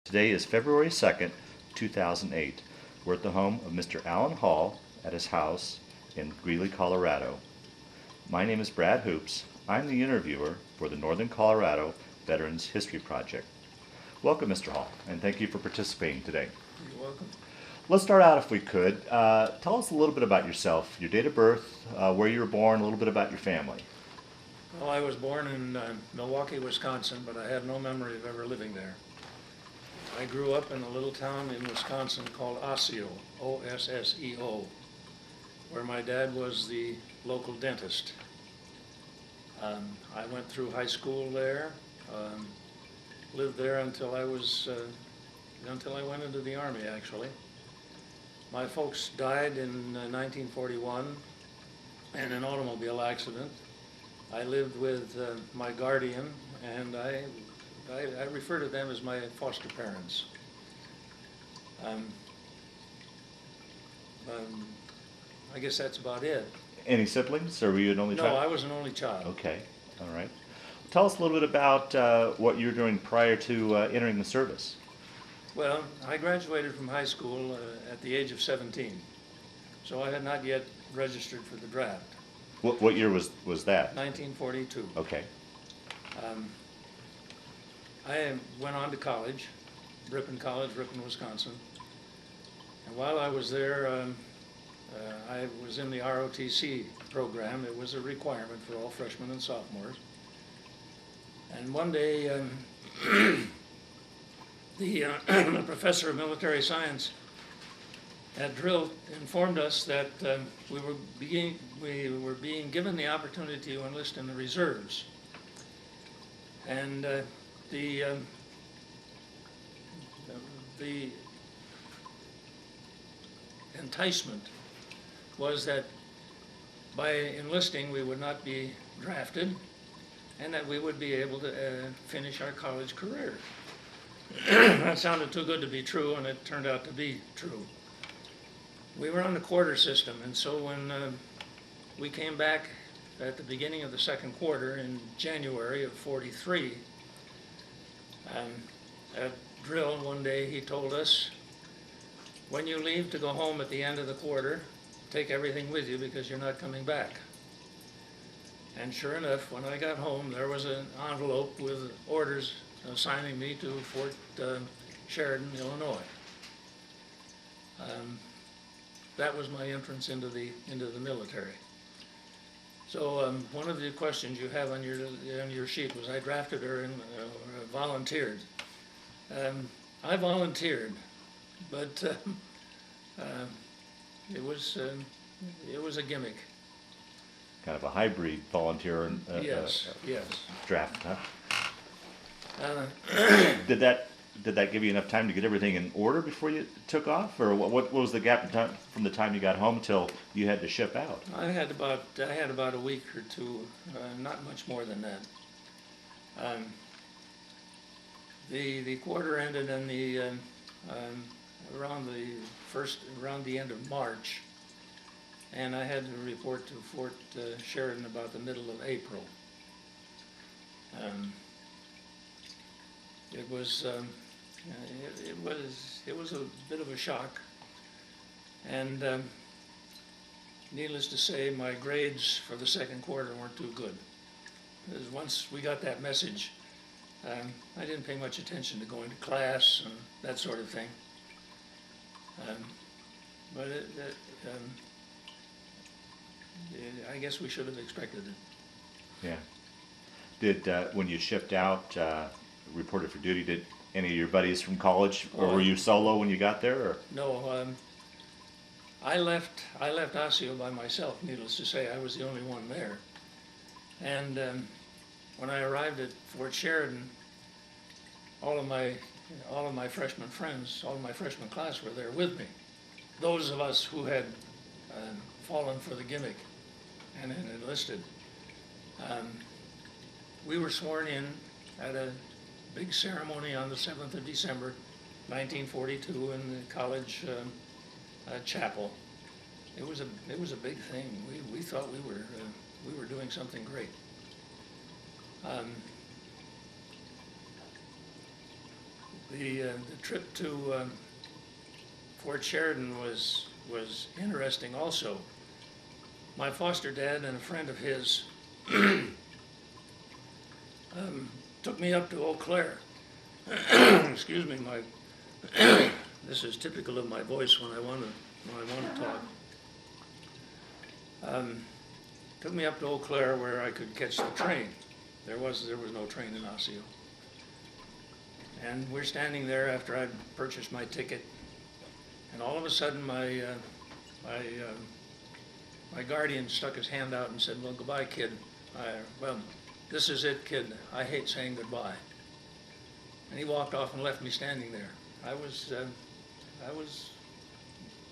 Today is February 2nd, 2008. We're at the home of Mr. Alan Hall at his house in Greeley, Colorado. My name is Brad Hoops. I'm the interviewer for the Northern Colorado Veterans History Project. Welcome, Mr. Hall, and thank you for participating today. You're welcome. Let's start out, if we could. Tell us a little bit about yourself, your date of birth, where you were born, a little bit about your family. Well, I was born in Milwaukee, Wisconsin, but I have no memory of ever living there. I grew up in a little town in Wisconsin called Osseo, O-S-S-E-O, where my dad was the local dentist. I went through high school there, lived there until I went into the Army, actually. My folks died in 1941 in an automobile accident. I lived with my guardian, and I refer to them as my foster parents. I guess that's about it. Any siblings, or were you an only child? No, I was an only child. Okay, all right. Tell us a little bit about what you were doing prior to entering the service. Well, I graduated from high school at the age of 17, so I had not yet registered for the draft. What year was that? 1942. Okay. I went on to college, Ripon College, Ripon, Wisconsin. And while I was there, I was in the ROTC program. It was a requirement for all freshmen and sophomores. And one day, the professor of military science at drill informed us that we were being given the opportunity to enlist in the reserves. And the enticement was that by enlisting we would not be drafted and that we would be able to finish our college career. That sounded too good to be true, and it turned out to be true. We were on the quarter system, and so when we came back at the beginning of the second quarter in January of '43, at drill one day he told us, when you leave to go home at the end of the quarter, take everything with you because you're not coming back. And sure enough, when I got home, there was an envelope with orders assigning me to Fort Sheridan, Illinois. That was my entrance into the military. So one of the questions you have on your sheet was I drafted or volunteered. I volunteered, but it was a gimmick. Kind of a hybrid volunteer and Yes. draft, huh? Did that give you enough time to get everything in order before you took off, or what was the gap in time from the time you got home till you had to ship out? I had about a week or two, not much more than that. The quarter ended in around the end of March, and I had to report to Fort Sheridan about the middle of April. It was a bit of a shock, and needless to say, my grades for the second quarter weren't too good. Because once we got that message, I didn't pay much attention to going to class and that sort of thing. But I guess we should have expected it. Yeah. Did when you shipped out, reported for duty, did any of your buddies from college, or were you solo when you got there? Or? No, I left Osseo by myself. Needless to say, I was the only one there. And when I arrived at Fort Sheridan, all of my freshman friends, all of my freshman class were there with me. Those of us who had fallen for the gimmick and had enlisted. We were sworn in at a big ceremony on the 7th of December, 1942, in the college chapel. It was a big thing. We thought we were doing something great. The trip to Fort Sheridan was interesting also. My foster dad and a friend of his took me up to Eau Claire. Excuse me, this is typical of my voice when I want to talk. Took me up to Eau Claire where I could catch the train. There was no train in Osseo. And we're standing there after I'd purchased my ticket, and all of a sudden my guardian stuck his hand out and said, "Well, goodbye, kid. Well, this is it, kid. I hate saying goodbye." And he walked off and left me standing there. I was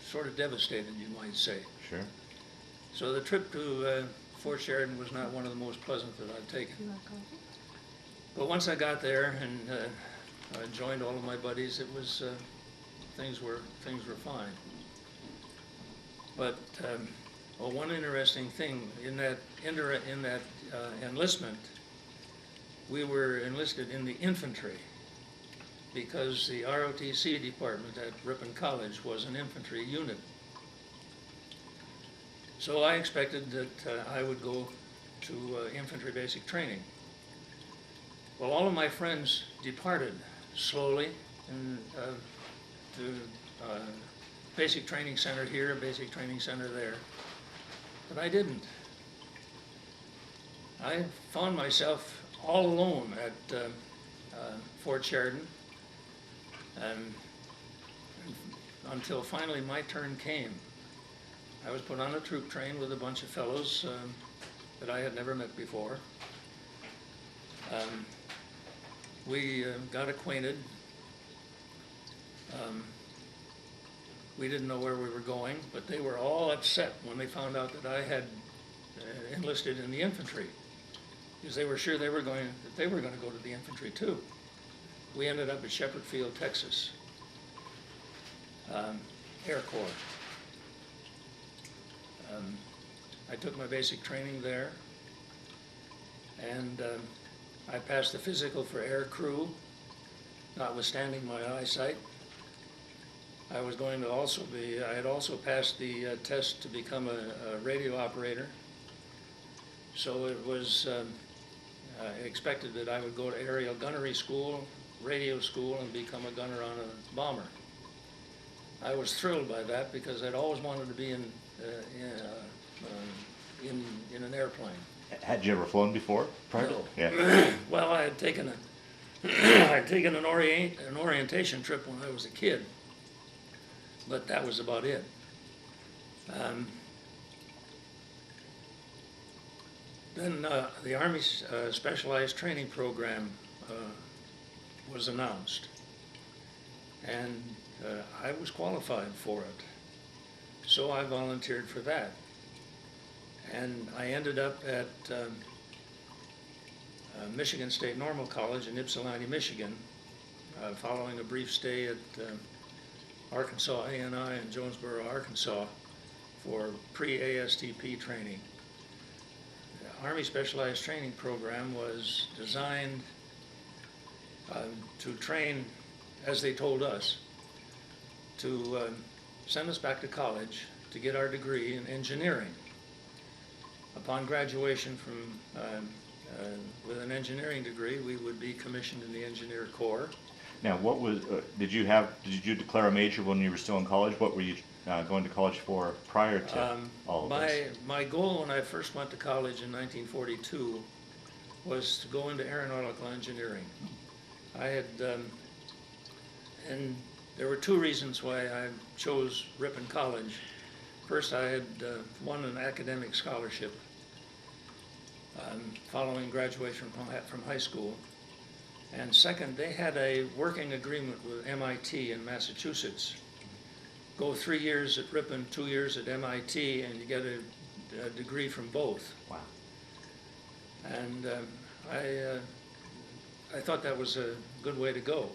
sort of devastated, you might say. Sure. So the trip to Fort Sheridan was not one of the most pleasant that I've taken. But once I got there and I joined all of my buddies, it was things were fine. But one interesting thing in that enlistment, we were enlisted in the infantry because the ROTC department at Ripon College was an infantry unit. So I expected that I would go to infantry basic training. Well, all of my friends departed slowly to basic training center here, basic training center there, but I didn't. I found myself all alone at Fort Sheridan, until finally my turn came. I was put on a troop train with a bunch of fellows that I had never met before. We got acquainted. We didn't know where we were going, but they were all upset when they found out that I had enlisted in the infantry, because they were sure that they were going to go to the infantry too. We ended up at Shepherd Field, Texas, Air Corps. I took my basic training there, and I passed the physical for air crew, notwithstanding my eyesight. I had also passed the test to become a radio operator. So it was expected that I would go to aerial gunnery school, radio school, and become a gunner on a bomber. I was thrilled by that because I'd always wanted to be in an airplane. Had you ever flown before? No. Yeah. Well, I had taken an orientation trip when I was a kid, but that was about it. Then the Army Specialized Training Program was announced, and I was qualified for it. So I volunteered for that. And I ended up at Michigan State Normal College in Ypsilanti, Michigan, following a brief stay at Arkansas A&I in Jonesboro, Arkansas, for pre-ASTP training. The Army Specialized Training Program was designed to train, as they told us, to send us back to college to get our degree in engineering. Upon graduation from with an engineering degree, we would be commissioned in the Engineer Corps. Now, what was did you did declare a major when you were still in college? What were you going to college for prior to all of this? My goal when I first went to college in 1942 was to go into aeronautical engineering. I had, and there were two reasons why I chose Ripon College. First, I had won an academic scholarship following graduation from high school. And second, they had a working agreement with MIT in Massachusetts. Go 3 years at Ripon, 2 years at MIT, and you get a degree from both. Wow. And I thought that was a good way to go,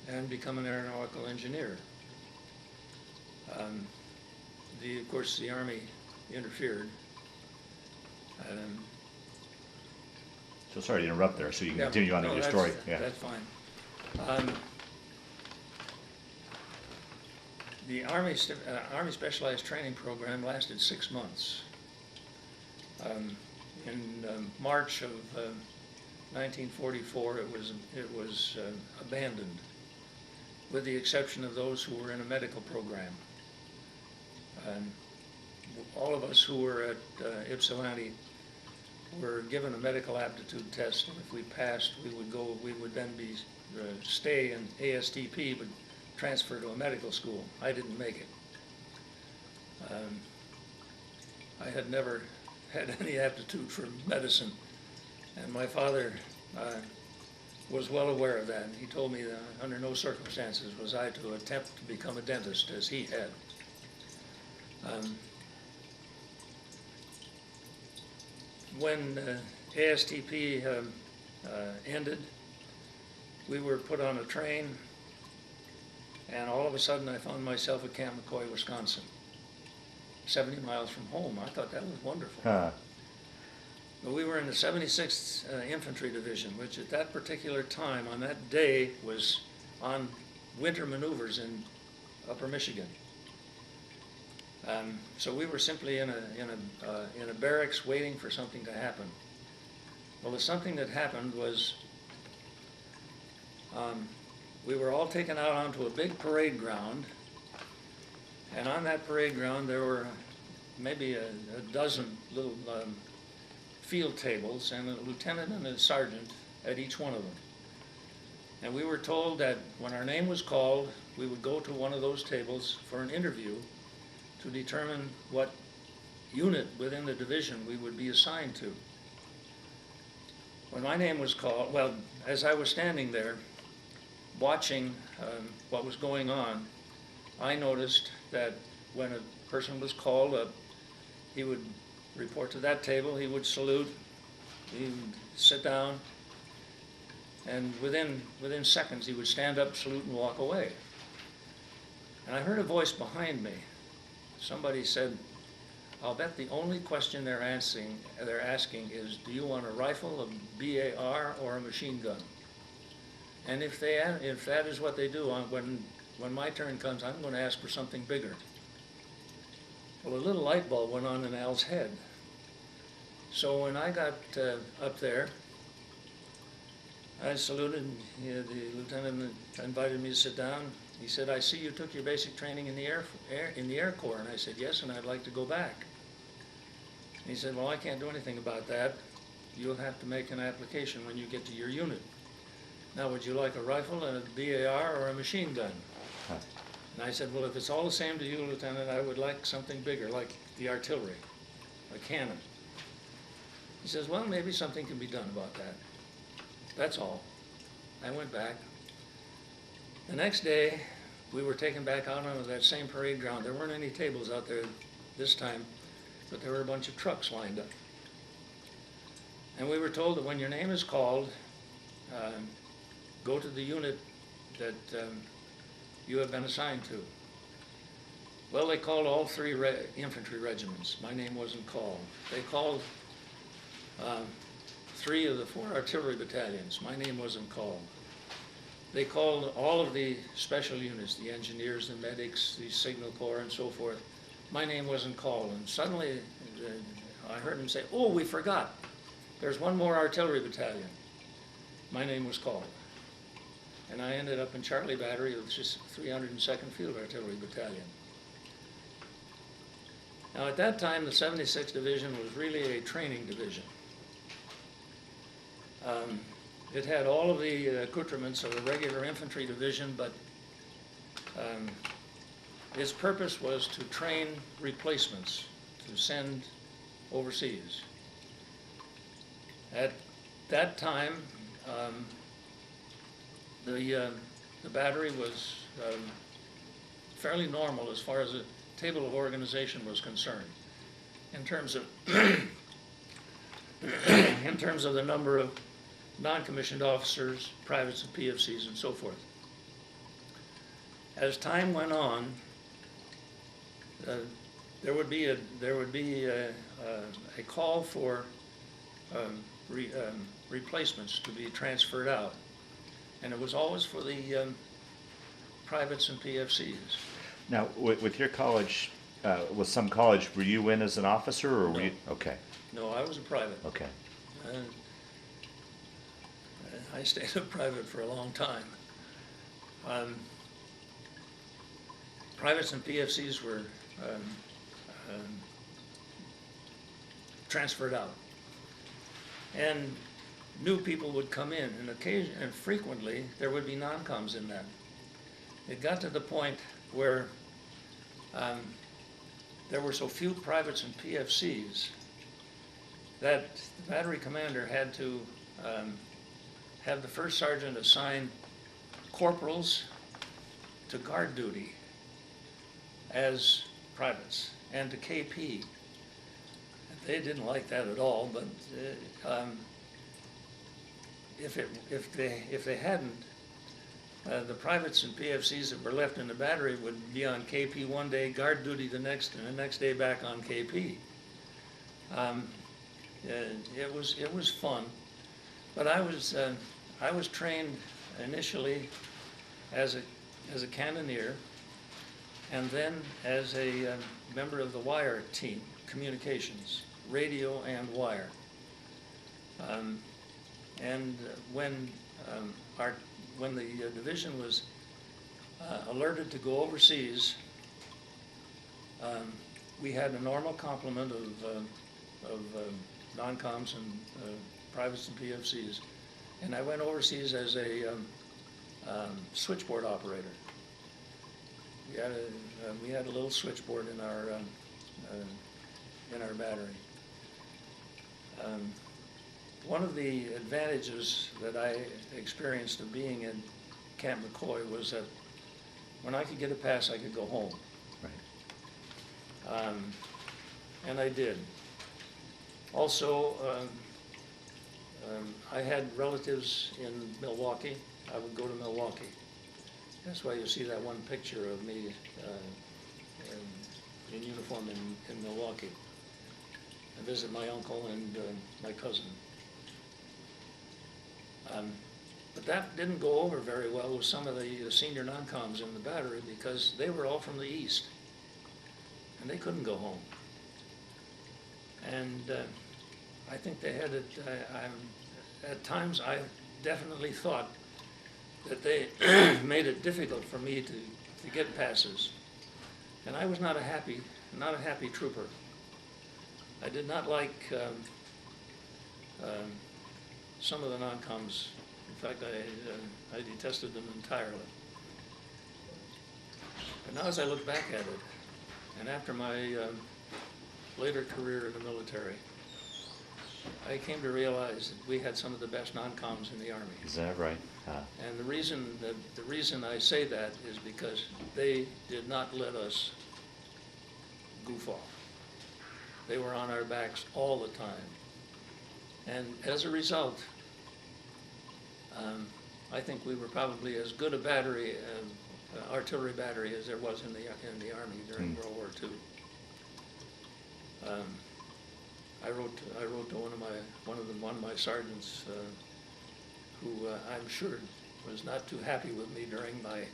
and become an aeronautical engineer. Of course, the Army interfered. So sorry to interrupt there, so you can continue on with your story. Yeah. That's fine. Um, the Army Specialized Training Program lasted 6 months. In March of 1944, it was abandoned, with the exception of those who were in a medical program. All of us who were at Ypsilanti were given a medical aptitude test, and if we passed, we would then stay in ASTP, but transfer to a medical school. I didn't make it. I had never had any aptitude for medicine, and my father was well aware of that. He told me that under no circumstances was I to attempt to become a dentist as he had. When ASTP ended, we were put on a train, and all of a sudden I found myself at Camp McCoy, Wisconsin, 70 miles from home. I thought that was wonderful. Huh. But we were in the 76th Infantry Division, which at that particular time, on that day, was on winter maneuvers in Upper Michigan. So we were simply in a barracks waiting for something to happen. Well, the something that happened was we were all taken out onto a big parade ground, and on that parade ground there were maybe a dozen little field tables, and a lieutenant and a sergeant at each one of them. And we were told that when our name was called, we would go to one of those tables for an interview to determine what unit within the division we would be assigned to. When my name was called, well, as I was standing there watching what was going on, I noticed that when a person was called up, he would report to that table, he would salute, he would sit down, and within seconds he would stand up, salute, and walk away. And I heard a voice behind me. Somebody said, "I'll bet the only question they're asking is, do you want a rifle, a BAR, or a machine gun? And if that is what they do, when my turn comes, I'm going to ask for something bigger." Well, a little light bulb went on in Al's head. So when I got up there, I saluted. The lieutenant invited me to sit down. He said, "I see you took your basic training in the Air Corps." And I said, "Yes, and I'd like to go back." And he said, "Well, I can't do anything about that. You'll have to make an application when you get to your unit. Now, would you like a rifle, a BAR, or a machine gun?" And I said, "Well, if it's all the same to you, Lieutenant, I would like something bigger, like the artillery, a cannon." He says, "Well, maybe something can be done about that." That's all. I went back. The next day, we were taken back out onto that same parade ground. There weren't any tables out there this time, but there were a bunch of trucks lined up. And we were told that when your name is called, go to the unit that you have been assigned to. Well, they called all three infantry regiments. My name wasn't called. They called 3 of the 4 artillery battalions. My name wasn't called. They called all of the special units, the engineers, the medics, the signal corps, and so forth. My name wasn't called. And suddenly I heard them say, "Oh, we forgot. There's one more artillery battalion." My name was called. And I ended up in Charlie Battery of just 302nd Field Artillery Battalion. Now, at that time, the 76th Division was really a training division. It had all of the accoutrements of a regular infantry division, but its purpose was to train replacements to send overseas. At that time, the battery was fairly normal as far as the table of organization was concerned, in terms of the number of non-commissioned officers, privates, and PFCs, and so forth. As time went on, there would be a call for replacements to be transferred out. And it was always for the privates and PFCs. Now, with your college, with some college, were you in as an officer, or were No. you? Okay, No, I was a private. okay. And I stayed a private for a long time. Privates and PFCs were transferred out. And new people would come in, and frequently there would be non-coms in that. It got to the point where there were so few privates and PFCs that the battery commander had to have the first sergeant assign corporals to guard duty as privates and to KP. They didn't like that at all, but if they hadn't, the privates and PFCs that were left in the battery would be on KP one day, guard duty the next, and the next day back on KP. It was fun, but I was trained initially as a cannoneer, and then as a member of the wire team, communications, radio and wire. And when the division was alerted to go overseas, we had a normal complement of non-coms and privates and PFCs, and I went overseas as a switchboard operator. We had a little switchboard in our battery. One of the advantages that I experienced of being in Camp McCoy was that when I could get a pass, I could go home. Right. And I did. Also, I had relatives in Milwaukee. I would go to Milwaukee. That's why you see that one picture of me in uniform in Milwaukee. I visit my uncle and my cousin. But that didn't go over very well with some of the senior non-coms in the battery because they were all from the East, and they couldn't go home. And I think they had it, at times I definitely thought that they made it difficult for me to get passes. And I was not a happy trooper. I did not like some of the non-coms. In fact, I detested them entirely. But now as I look back at it, and after my later career in the military, I came to realize that we had some of the best non-coms in the Army. Is that right? And the reason I say that is because they did not let us goof off. They were on our backs all the time. And as a result, I think we were probably as good a battery, artillery battery, as there was in the Army during World War II. I wrote to one of my sergeants, who I'm sure was not too happy with me during my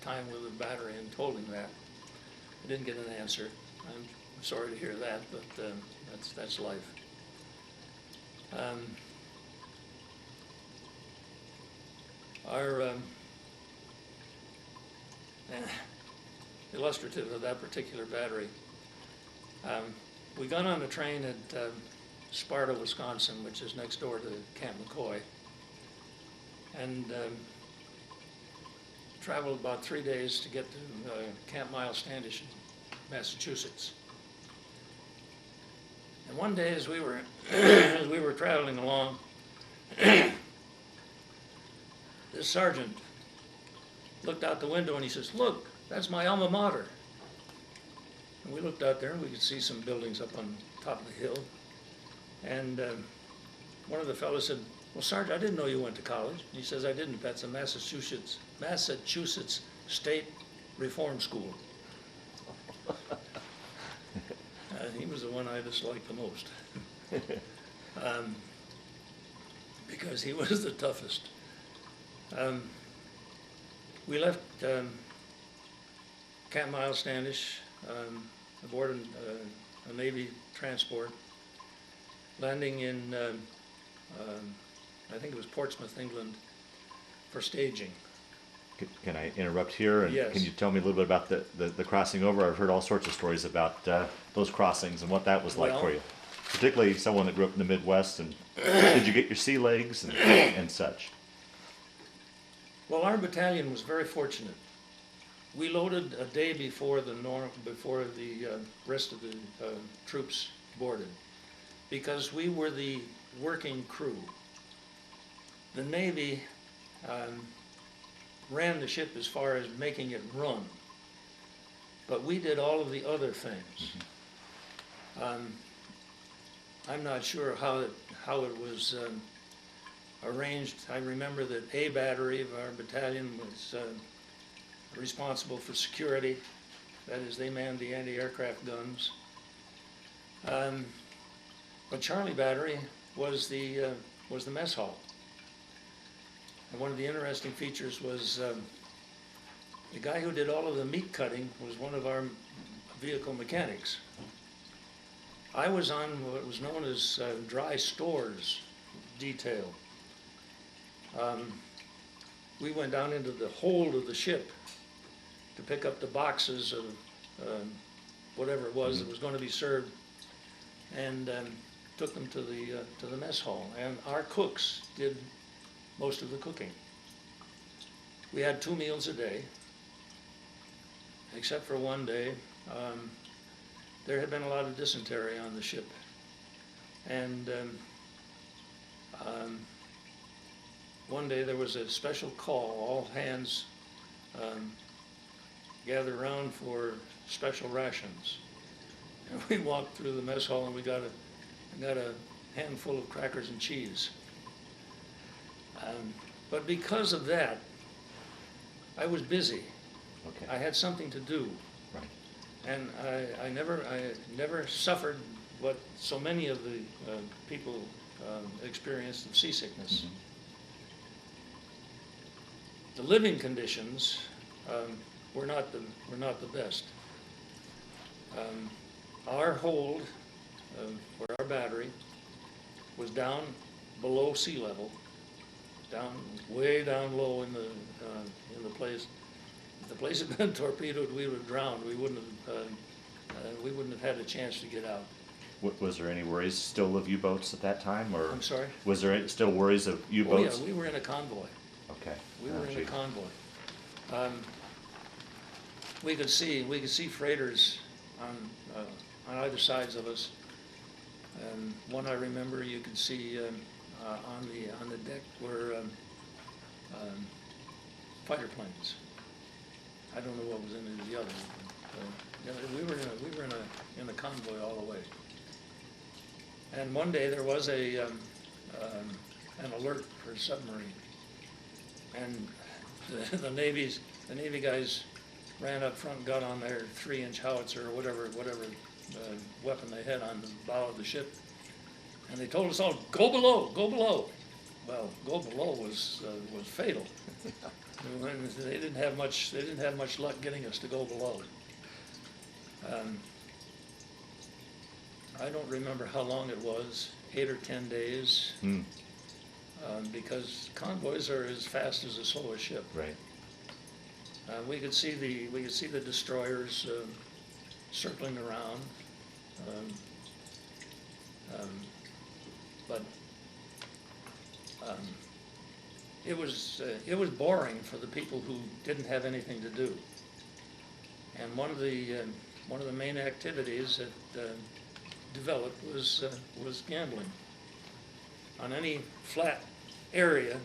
time with the battery, and told him that. I didn't get an answer. I'm sorry to hear that, but that's life. Illustrative of that particular battery, we got on a train at Sparta, Wisconsin, which is next door to Camp McCoy, and traveled about 3 days to get to Camp Miles Standish in Massachusetts. And one day, as we were traveling along, this sergeant looked out the window and he says, "Look, that's my alma mater." And we looked out there and we could see some buildings up on top of the hill. And one of the fellows said, "Well, Sergeant, I didn't know you went to college." And he says, "I didn't. That's a Massachusetts State Reform School." He was the one I disliked the most. Because he was the toughest. We left Camp Miles Standish aboard a Navy transport, landing in, I think it was Portsmouth, England, for staging. Can I interrupt here? And Yes. Can you tell me a little bit about the crossing over? I've heard all sorts of stories about those crossings and what that was like Well- for you. Particularly someone that grew up in the Midwest. And did you get your sea legs and such? Well, our battalion was very fortunate. We loaded a day before the rest of the troops boarded, because we were the working crew. The Navy ran the ship as far as making it run, but we did all of the other things. I'm not sure how it was arranged. I remember that A battery of our battalion was responsible for security. That is, they manned the anti-aircraft guns. But Charlie Battery was the mess hall. And one of the interesting features was the guy who did all of the meat cutting was one of our vehicle mechanics. I was on what was known as dry stores detail. We went down into the hold of the ship to pick up the boxes of whatever it was that was going to be served, and took them to the mess hall. And our cooks did most of the cooking. We had 2 meals a day, except for one day. There had been a lot of dysentery on the ship, and one day there was a special call. All hands gathered around for special rations. And we walked through the mess hall and we got a handful of crackers and cheese. But because of that, I was busy. Okay. I had something to do. Right. And I never suffered what so many of the people experienced of seasickness. Mm-hmm. The living conditions were not the best. Our hold for our battery was down below sea level, way down low in the place. If the place had been torpedoed, we would have drowned. We wouldn't have had a chance to get out. Was there any worries still of U-boats at that time, or I'm sorry? was there still worries of Oh U-boats? yeah, we were in a convoy. Okay. We were in a gee. convoy. We could see freighters on either sides of us. One I remember, you could see on the deck were fighter planes. I don't know what was in the other one. Yeah, we were in a convoy all the way. And one day there was an alert for a submarine, and the Navy guys ran up front, got on their 3-inch howitzer or whatever weapon they had on the bow of the ship, and they told us all, "Go below, go below." Well, go below was fatal. They didn't have much luck getting us to go below. I don't remember how long it was, 8 or 10 days, because convoys are as fast as the slowest ship. Right. We could see the destroyers circling around, but it was boring for the people who didn't have anything to do. And one of the main activities that developed was gambling. On any flat area,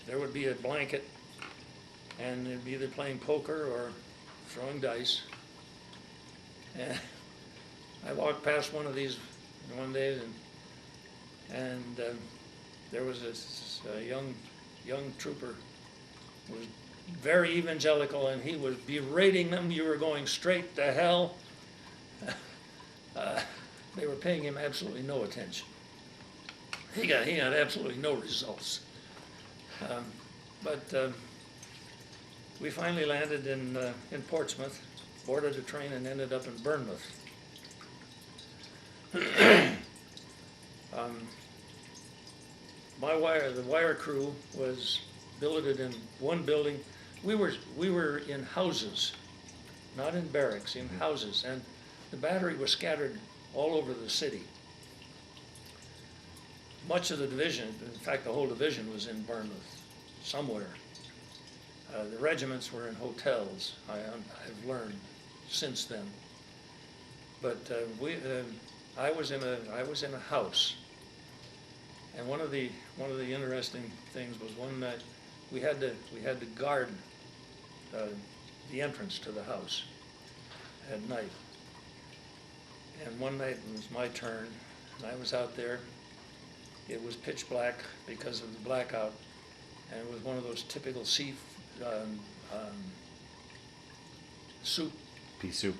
there would be a blanket, and they'd be either playing poker or throwing dice. And I walked past one of these one day, and there was this young trooper who was very evangelical, and he was berating them. You were going straight to hell. They were paying him absolutely no attention. He got absolutely no results. But we finally landed in Portsmouth, boarded a train, and ended up in Bournemouth. The wire crew was billeted in one building. We were in houses, not in barracks, in houses, and the battery was scattered all over the city. Much of the division, in fact, the whole division was in Bournemouth, somewhere. The regiments were in hotels, I've learned since then. But I was in a house, and one of the interesting things was one night we had to guard the entrance to the house at night. And one night it was my turn, and I was out there. It was pitch black because of the blackout, and it was one of those typical Pea soup.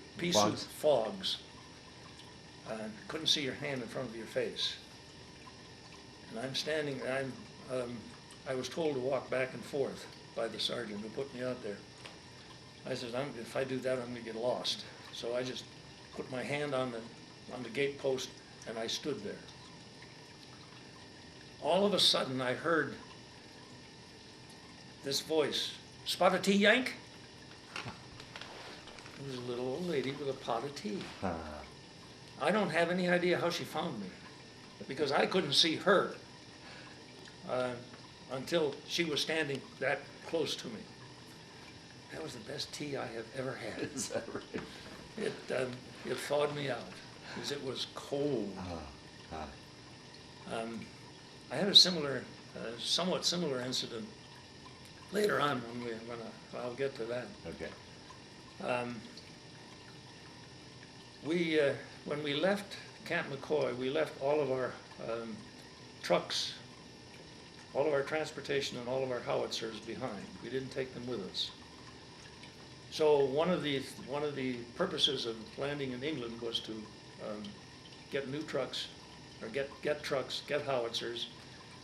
Fogs. Couldn't see your hand in front of your face. And I'm standing, I was told to walk back and forth by the sergeant who put me out there. I said, if I do that, I'm gonna get lost. So I just put my hand on the gate post, and I stood there. All of a sudden, I heard this voice, "Spot of tea, Yank?" It was a little old lady with a pot of tea. I don't have any idea how she found me, because I couldn't see her until she was standing that close to me. That was the best tea I have ever had. Is that right? It thawed me out because it was cold. I had a somewhat similar incident later on when I'll get to that. Okay. When we left Camp McCoy, we left all of our trucks, all of our transportation, and all of our howitzers behind. We didn't take them with us. So one of the purposes of landing in England was to get new trucks, or get trucks, get howitzers,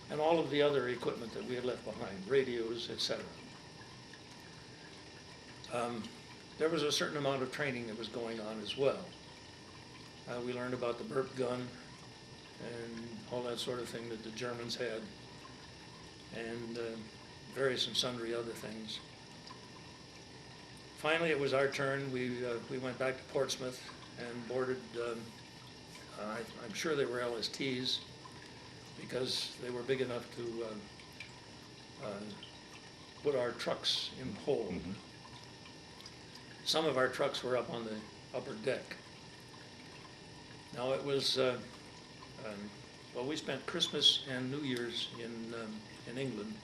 and all of the other equipment that we had left behind, radios, etc. There was a certain amount of training that was going on as well. We learned about the burp gun and all that sort of thing that the Germans had, and various and sundry other things. Finally, it was our turn. We went back to Portsmouth and boarded, I'm sure they were LSTs, because they were big enough to put our trucks in hold. Mm-hmm. Some of our trucks were up on the upper deck. Now it was, well, we spent Christmas and New Year's in England,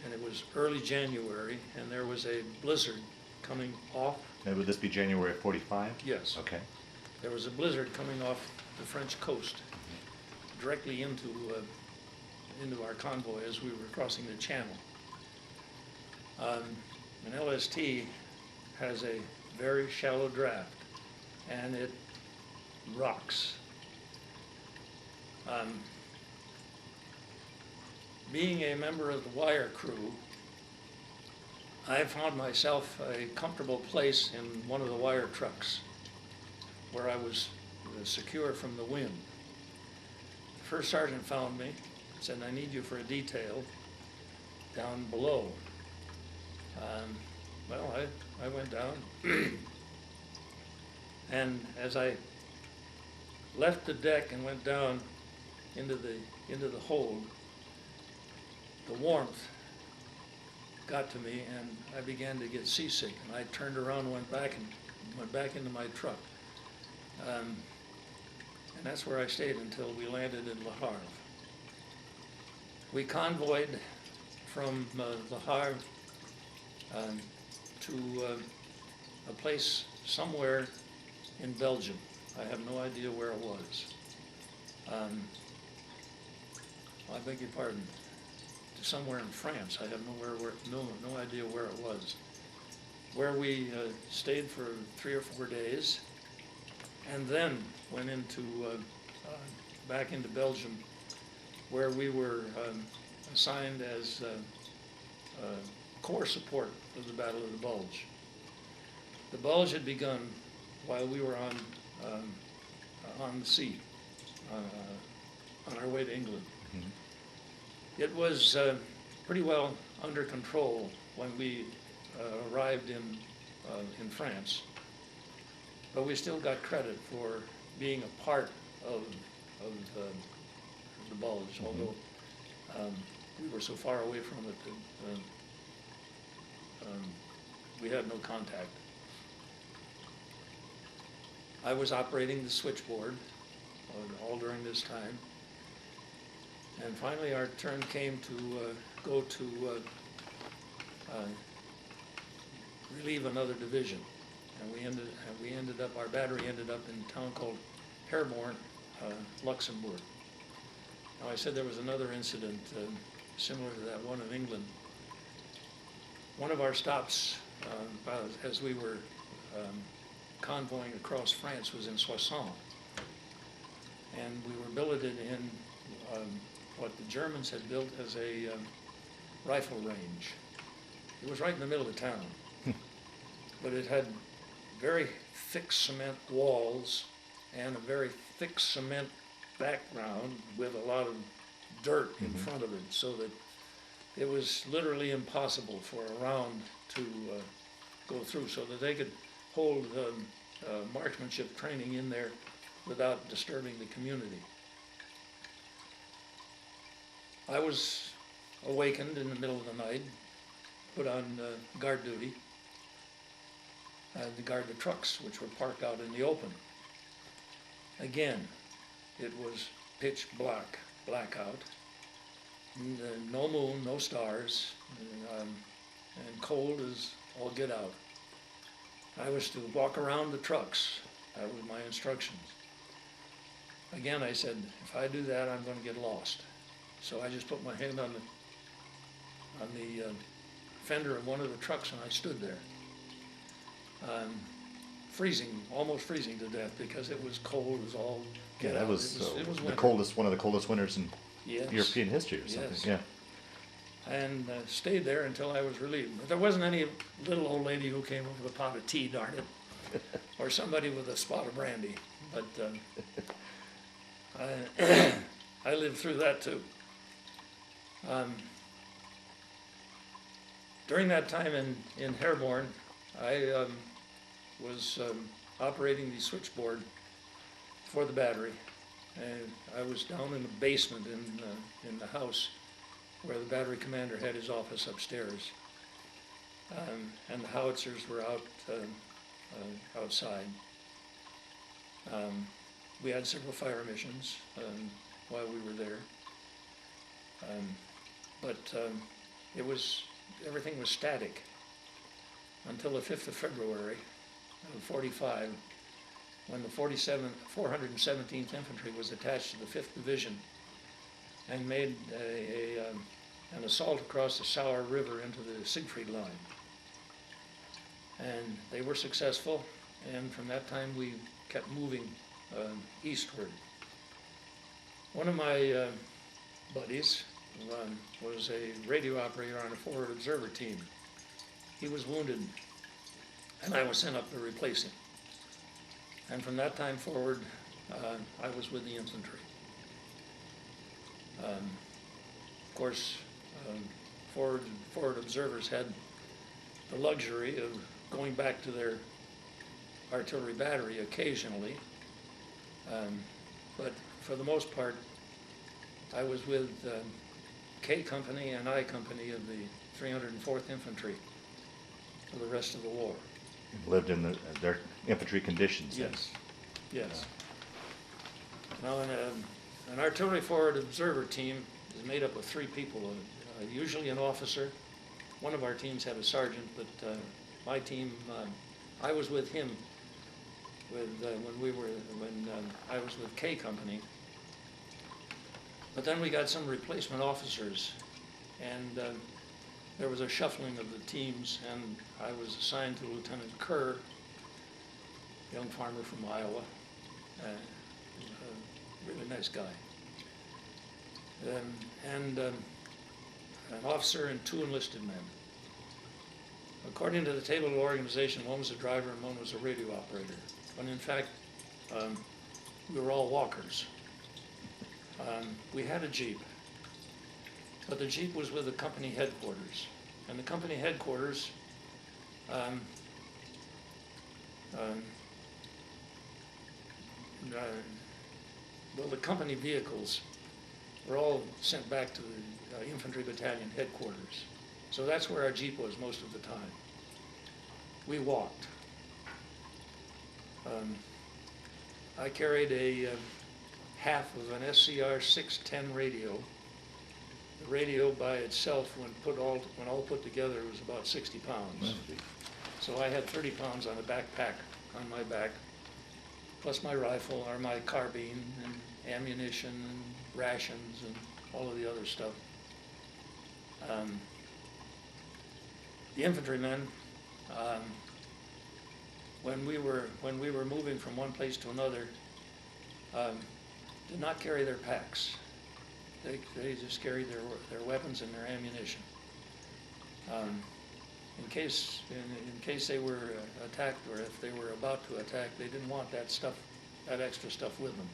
and it was early January, and there was a blizzard coming off. Now, would this be January of '45? Yes. Okay. There was a blizzard coming off the French coast, directly into our convoy as we were crossing the channel. An LST has a very shallow draft, and it rocks. Being a member of the wire crew, I found myself a comfortable place in one of the wire trucks where I was secure from the wind. The first sergeant found me, said, "I need you for a detail down below." Well, I went down, and as I left the deck and went down into the hold, the warmth got to me, and I began to get seasick. And I turned around and went back into my truck, and that's where I stayed until we landed in Le Havre. We convoyed from Le Havre to a place somewhere in Belgium. I have no idea where it was. I beg your pardon. To somewhere in France. I have no idea where it was. Where we stayed for 3 or 4 days, and then went back into Belgium, where we were assigned as corps support of the Battle of the Bulge. The Bulge had begun while we were on the sea, on our way to England. Mm-hmm. It was pretty well under control when we arrived in France, but we still got credit for being a part of the Bulge, mm-hmm. although we were so far away from it that we had no contact. I was operating the switchboard all during this time, and finally our turn came to go to relieve another division, and we ended up, our battery ended up in a town called Herborn, Luxembourg. Now I said there was another incident similar to that one in England. One of our stops as we were convoying across France was in Soissons, and we were billeted in what the Germans had built as a rifle range. It was right in the middle of town, but it had very thick cement walls and a very thick cement background with a lot of dirt in mm-hmm. front of it, so that it was literally impossible for a round to go through, so that they could hold marksmanship training in there without disturbing the community. I was awakened in the middle of the night, put on guard duty to guard the trucks which were parked out in the open. Again, it was pitch black, blackout, no moon, no stars, and cold as all get out. I was to walk around the trucks. That was my instructions. Again, I said, if I do that, I'm going to get lost. So I just put my hand on the fender of one of the trucks, and I stood there, freezing, almost freezing to death, because it was cold as all get out. That was, it was the coldest, one of the coldest winters in yes. European history or something. Yes. Yeah. And stayed there until I was relieved. But there wasn't any little old lady who came up with a pot of tea, darn it, or somebody with a spot of brandy. But I lived through that too. During that time in Herborn, I was operating the switchboard for the battery, and I was down in the basement in the house where the battery commander had his office upstairs, and the howitzers were outside. We had several fire missions while we were there, but everything was static until the 5th of February of '45, when the 417th Infantry was attached to the 5th Division and made an assault across the Sauer River into the Siegfried Line. And they were successful, and from that time we kept moving eastward. One of my buddies was a radio operator on a forward observer team. He was wounded, and I was sent up to replace him. And from that time forward, I was with the infantry. Of course, forward observers had the luxury of going back to their artillery battery occasionally, but for the most part, I was with K Company and I Company of the 304th Infantry for the rest of the war. Lived in their infantry conditions. Yes, yes. Now, an artillery forward observer team is made up of 3 people, usually an officer. One of our teams had a sergeant, but my team, I was with him when I was with K Company. But then we got some replacement officers, and there was a shuffling of the teams, and I was assigned to Lieutenant Kerr, a young farmer from Iowa, a really nice guy. an officer and 2 enlisted men. According to the table of organization, one was a driver and one was a radio operator, when in fact we were all walkers. We had a Jeep, but the Jeep was with the company headquarters, and the company headquarters well, the company vehicles were all sent back to the Infantry Battalion headquarters. So that's where our Jeep was most of the time. We walked. I carried a half of an SCR 610 radio. The radio by itself, when all put together, was about 60 pounds. So I had 30 pounds on a backpack on my back, plus my rifle or my carbine and ammunition and rations and all of the other stuff. The infantrymen, when we were moving from one place to another, did not carry their packs. They just carried their weapons and their ammunition. In case they were attacked, or if they were about to attack, they didn't want that extra stuff with them.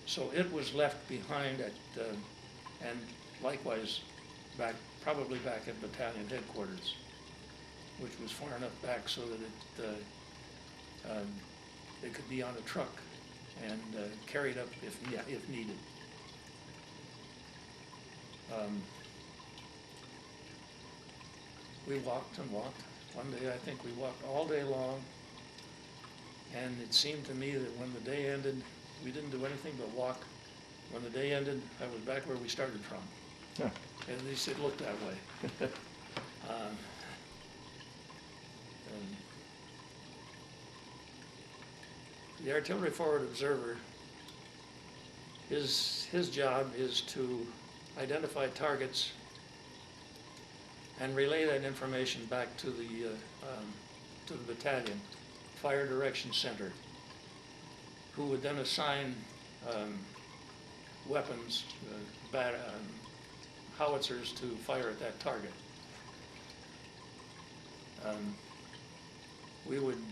So it was left behind and likewise probably back at battalion headquarters, which was far enough back so that it could be on a truck and carried up if needed. We walked and walked. One day I think we walked all day long, and it seemed to me that when the day ended, we didn't do anything but walk. When the day ended, I was back where we started from. Yeah. At least it looked that way. The artillery forward observer, his job is to identify targets and relay that information back to the battalion fire direction center, who would then assign weapons, howitzers to fire at that target. We would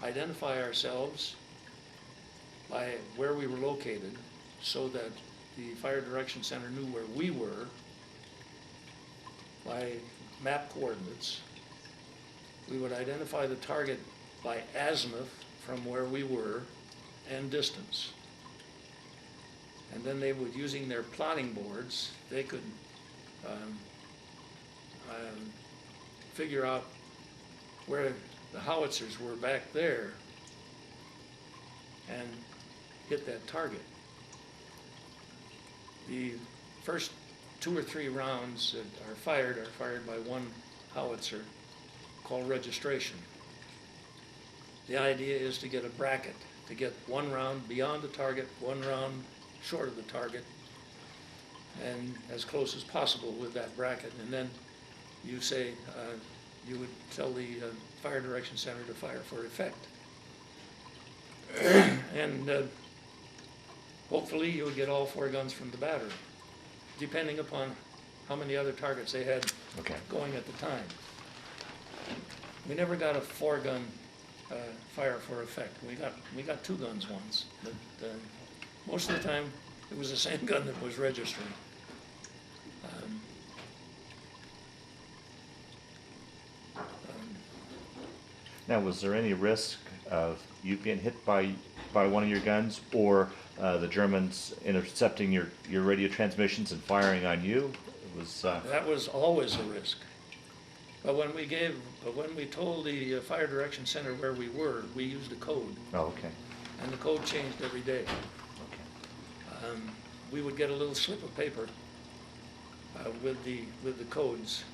identify ourselves by where we were located so that the fire direction center knew where we were by map coordinates. We would identify the target by azimuth from where we were and distance. And then they would, using their plotting boards, they could figure out where the howitzers were back there and hit that target. The first 2 or 3 rounds that are fired by one howitzer, called registration. The idea is to get a bracket, to get 1 round beyond the target, 1 round short of the target, and as close as possible with that bracket. And then you say, you would tell the fire direction center to fire for effect. And hopefully you would get all 4 guns from the battery, depending upon how many other targets they had going at the time. We never got a 4-gun fire for effect. We got 2 guns once, but most of the time it was the same gun that was registering. Now, was there any risk of you getting hit by one of your guns, or the Germans intercepting your radio transmissions and firing on you? It was that was always a risk. But when we told the fire direction center where we were, we used a code. Oh, okay. And the code changed every day. Okay. We would get a little slip of paper with the codes.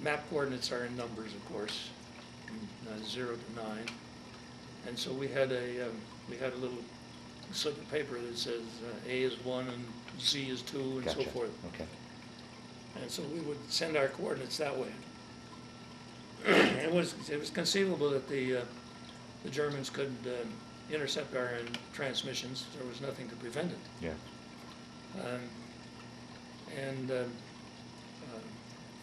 Map coordinates are in numbers, of course, 0 to 9, and so we had a little slip of paper that says A is 1 and Z is 2 and so forth. Okay. And so we would send our coordinates that way. It was conceivable that the Germans could intercept our transmissions. There was nothing to prevent it. Yeah. and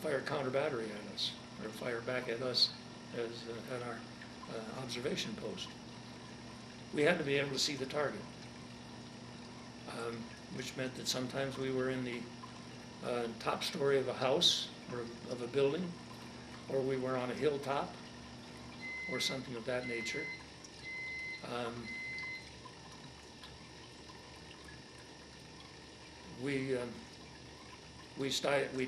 fire counter battery at us, or fire back at us as at our observation post. We had to be able to see the target, which meant that sometimes we were in the top story of a house or of a building, or we were on a hilltop or something of that nature. We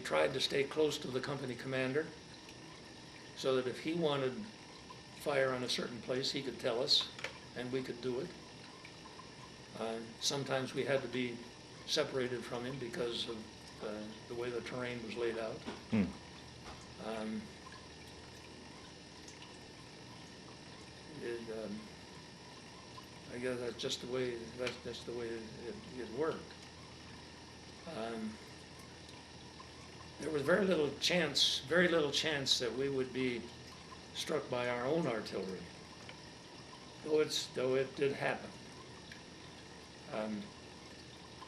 tried to stay close to the company commander so that if he wanted fire on a certain place, he could tell us and we could do it. Sometimes we had to be separated from him because of the way the terrain was laid out. I guess that's just the way it worked. There was very little chance that we would be struck by our own artillery, though it did happen.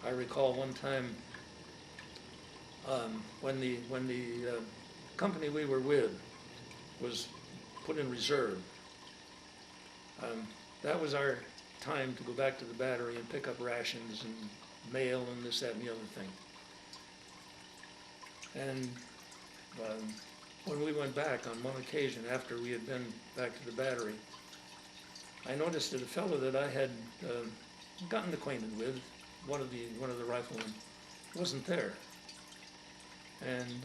I recall one time when the company we were with was put in reserve. That was our time to go back to the battery and pick up rations and mail and this, that, and the other thing. And when we went back on one occasion after we had been back to the battery, I noticed that a fellow that I had gotten acquainted with, one of the riflemen, wasn't there. And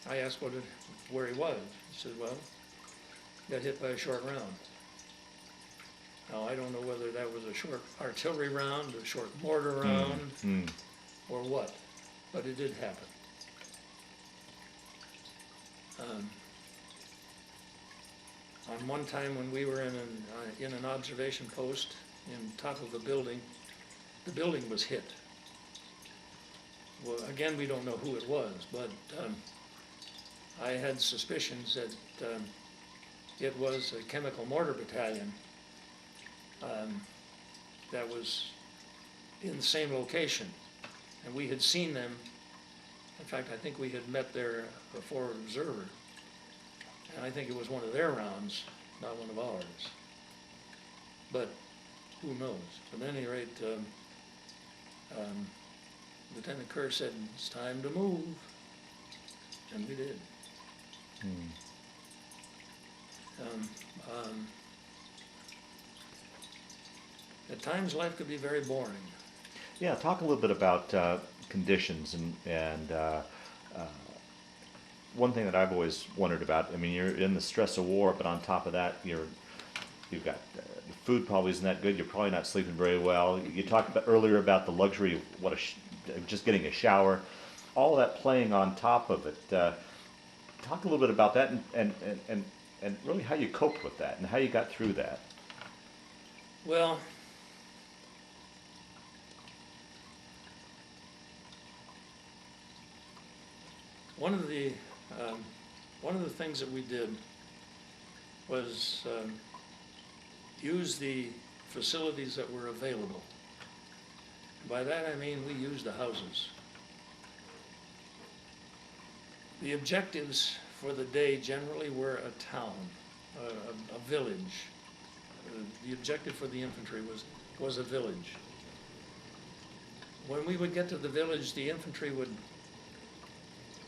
I asked where he was. He said, well, got hit by a short round. Now, I don't know whether that was a short artillery round, a short mortar round, or what, but it did happen. On one time when we were in an observation post in top of the building was hit. Well, again, we don't know who it was, but I had suspicions that it was a chemical mortar battalion that was in the same location, and we had seen them. In fact, I think we had met there before observer, and I think it was one of their rounds, not one of ours. But who knows? At any rate, Lieutenant Kerr said, "It's time to move," and we did. At times, life could be very boring. Yeah, talk a little bit about conditions and one thing that I've always wondered about. I mean, you're in the stress of war, but on top of that, you've got the food probably isn't that good. You're probably not sleeping very well. You talked earlier about the luxury of just getting a shower, all of that playing on top of it. Talk a little bit about that and really how you coped with that and how you got through that. Well, one of the things that we did was use the facilities that were available. By that I mean we used the houses. The objectives for the day generally were a town, a village. The objective for the infantry was a village. When we would get to the village, the infantry would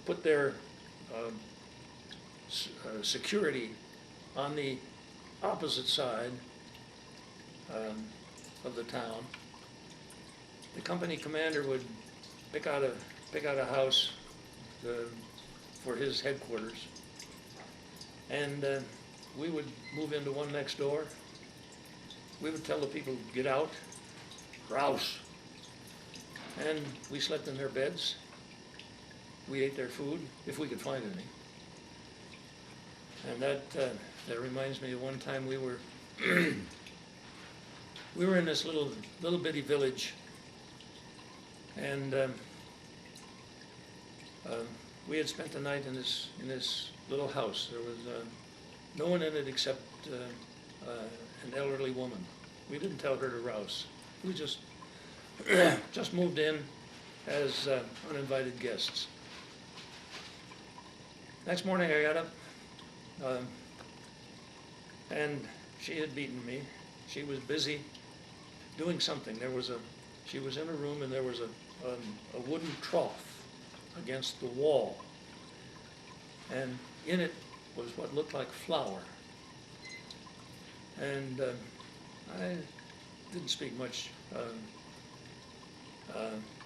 put their security on the opposite side of the town. The company commander would pick out a house for his headquarters, and we would move into one next door. We would tell the people, "Get out, rouse," and we slept in their beds. We ate their food, if we could find any. And that reminds me of one time we were we were in this little bitty village, and we had spent the night in this little house. There was no one in it except an elderly woman. We didn't tell her to rouse. We just moved in, as uninvited guests. Next morning I got up, and she had beaten me. She was busy doing something. She was in a room, and there was a wooden trough against the wall, and in it was what looked like flour. And I didn't speak much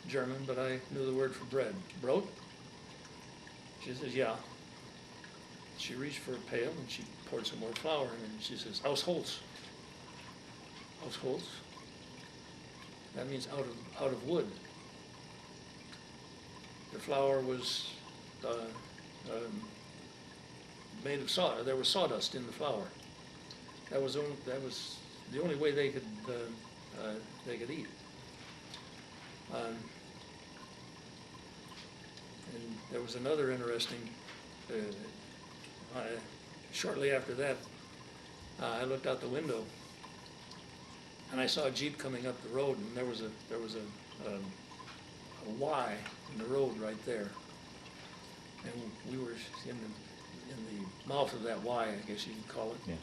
German, but I knew the word for bread. Brot? She says, yeah. She reached for a pail and she poured some more flour in it, and she says, Hausholz. Hausholz? That means out of wood. The flour was made of sawdust. There was sawdust in the flour. That was the only way they could eat. And there was another interesting. Shortly after that, I looked out the window, and I saw a Jeep coming up the road, and there was a Y in the road right there, and we were in the mouth of that Y, I guess you could call it. Yeah.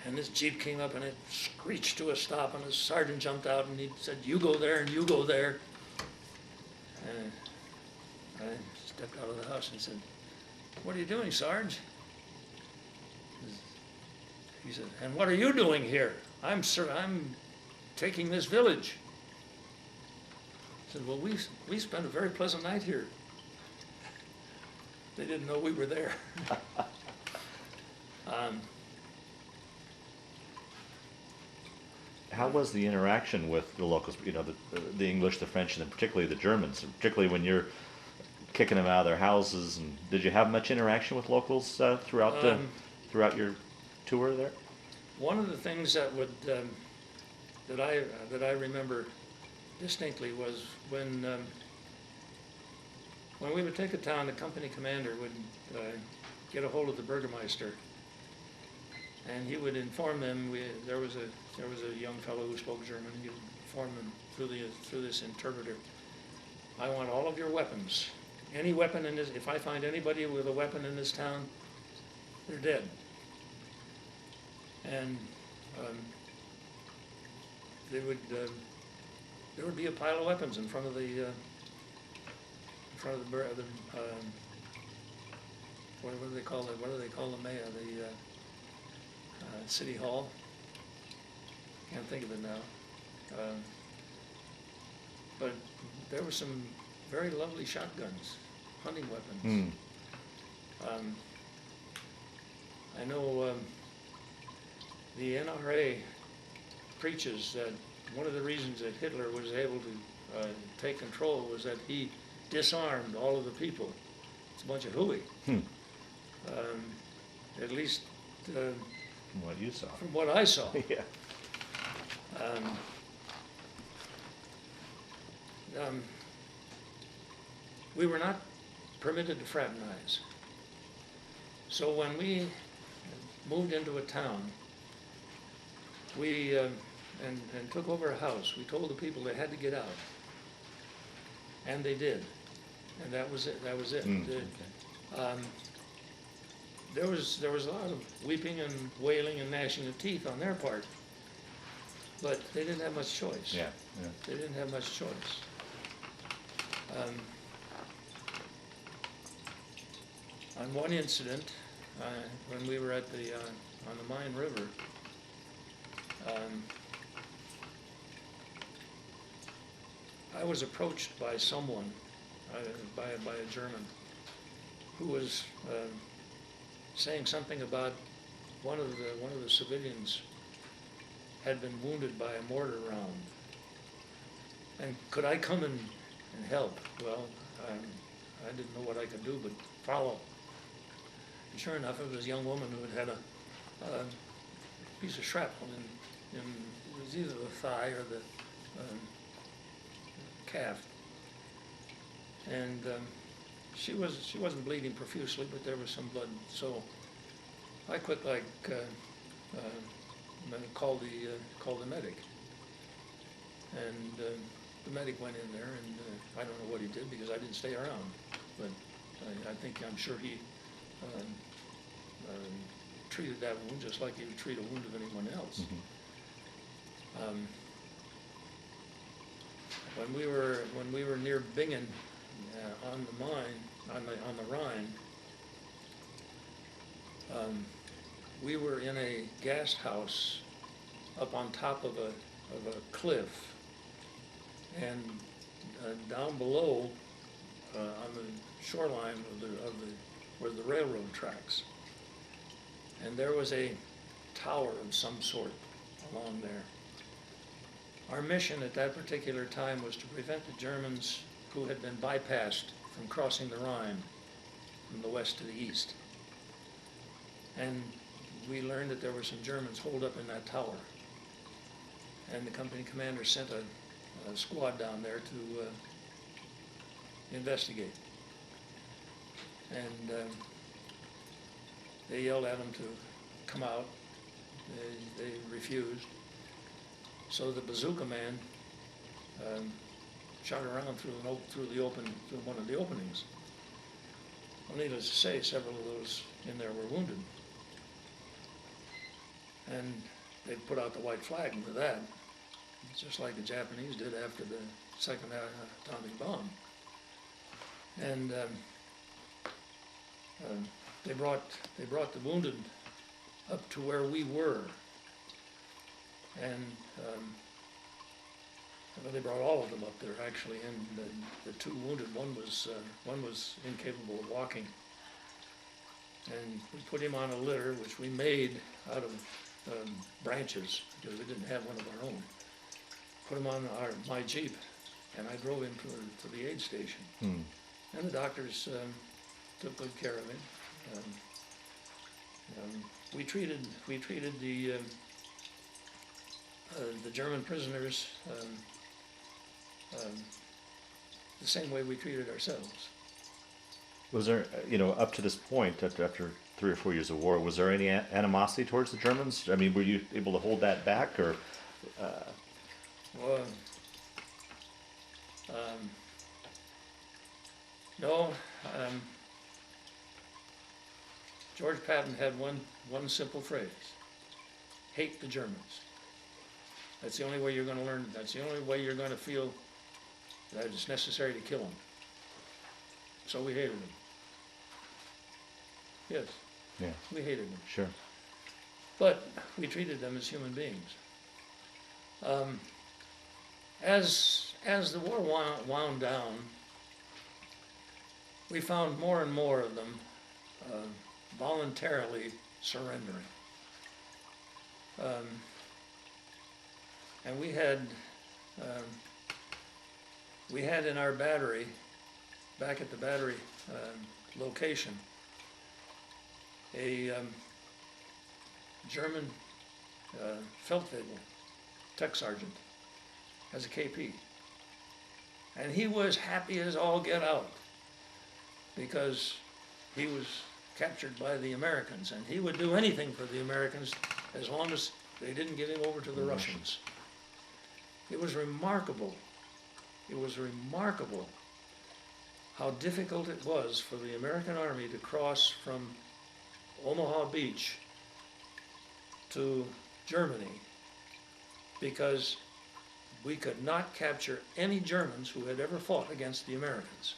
And this Jeep came up and it screeched to a stop, and the sergeant jumped out and he said, "You go there and you go there." And I stepped out of the house and said, "What are you doing, Sarge?" He said, "And what are you doing here?" I'm taking this village." I said, "Well, we spent a very pleasant night here." They didn't know we were there. How was the interaction with the locals, the English, the French, and particularly the Germans, particularly when you're kicking them out of their houses? And did you have much interaction with locals throughout your tour there? One of the things that I remember distinctly was when we would take a town, the company commander would get a hold of the Burgermeister, and he would inform them. There was a young fellow who spoke German. He would inform them through this interpreter. "I want all of your weapons. Any weapon in this. If I find anybody with a weapon in this town, they're dead." And there would be a pile of weapons in front of the what do they call it? What do they call the mayor? The city hall. Can't think of it now. But there were some very lovely shotguns, hunting weapons. I know the NRA preaches that one of the reasons that Hitler was able to take control was that he disarmed all of the people. It's a bunch of hooey. At least From what you saw. from what I saw. Yeah. We were not permitted to fraternize. So when we moved into a town, we and took over a house, we told the people they had to get out, and they did, and that was it. Okay. There was a lot of weeping and wailing and gnashing of teeth on their part, but they didn't have much choice. Yeah. They didn't have much choice. On one incident, when we were at on the Main River, I was approached by someone, by a German, who was saying something about one of the civilians had been wounded by a mortar round, and could I come and help? Well, I didn't know what I could do but follow. And sure enough, it was a young woman who had had a piece of shrapnel in it was either the thigh or the calf, and she wasn't bleeding profusely, but there was some blood. So I quick called the medic, and the medic went in there, and I don't know what he did because I didn't stay around. But I'm sure he treated that wound just like he would treat a wound of anyone else. Mhm. When we were near Bingen, on the mine, on the Rhine, we were in a gas house up on top of a cliff, and down below, on the shoreline were the railroad tracks, and there was a tower of some sort along there. Our mission at that particular time was to prevent the Germans who had been bypassed from crossing the Rhine from the west to the east. And we learned that there were some Germans holed up in that tower. And the company commander sent a squad down there to investigate. And they yelled at them to come out. They refused. So the bazooka man shot around through one of the openings. Well, needless to say, several of those in there were wounded. And they put out the white flag for that, just like the Japanese did after the second atomic bomb. And they brought the wounded up to where we were. And well, they brought all of them up there actually, and the two wounded, one was incapable of walking, and we put him on a litter which we made out of branches because we didn't have one of our own. Put him on my Jeep, and I drove him to the aid station. Hmm. And the doctors took good care of him. We treated the German prisoners the same way we treated ourselves. Was there, up to this point, after 3 or 4 years of war, was there any animosity towards the Germans? I mean, were you able to hold that back, or? Well, no. George Patton had one simple phrase: hate the Germans. That's the only way you're going to learn. That's the only way you're going to feel that it's necessary to kill them. So we hated them. Yes. Yeah. We hated them. Sure. But we treated them as human beings. As the war wound down, we found more and more of them voluntarily surrendering. And we had in our battery, back at the battery location, a German Feldwebel tech sergeant as a KP. And he was happy as all get out because he was captured by the Americans, and he would do anything for the Americans as long as they didn't give him over to the Russians. It was remarkable. It was remarkable how difficult it was for the American Army to cross from Omaha Beach to Germany, because we could not capture any Germans who had ever fought against the Americans.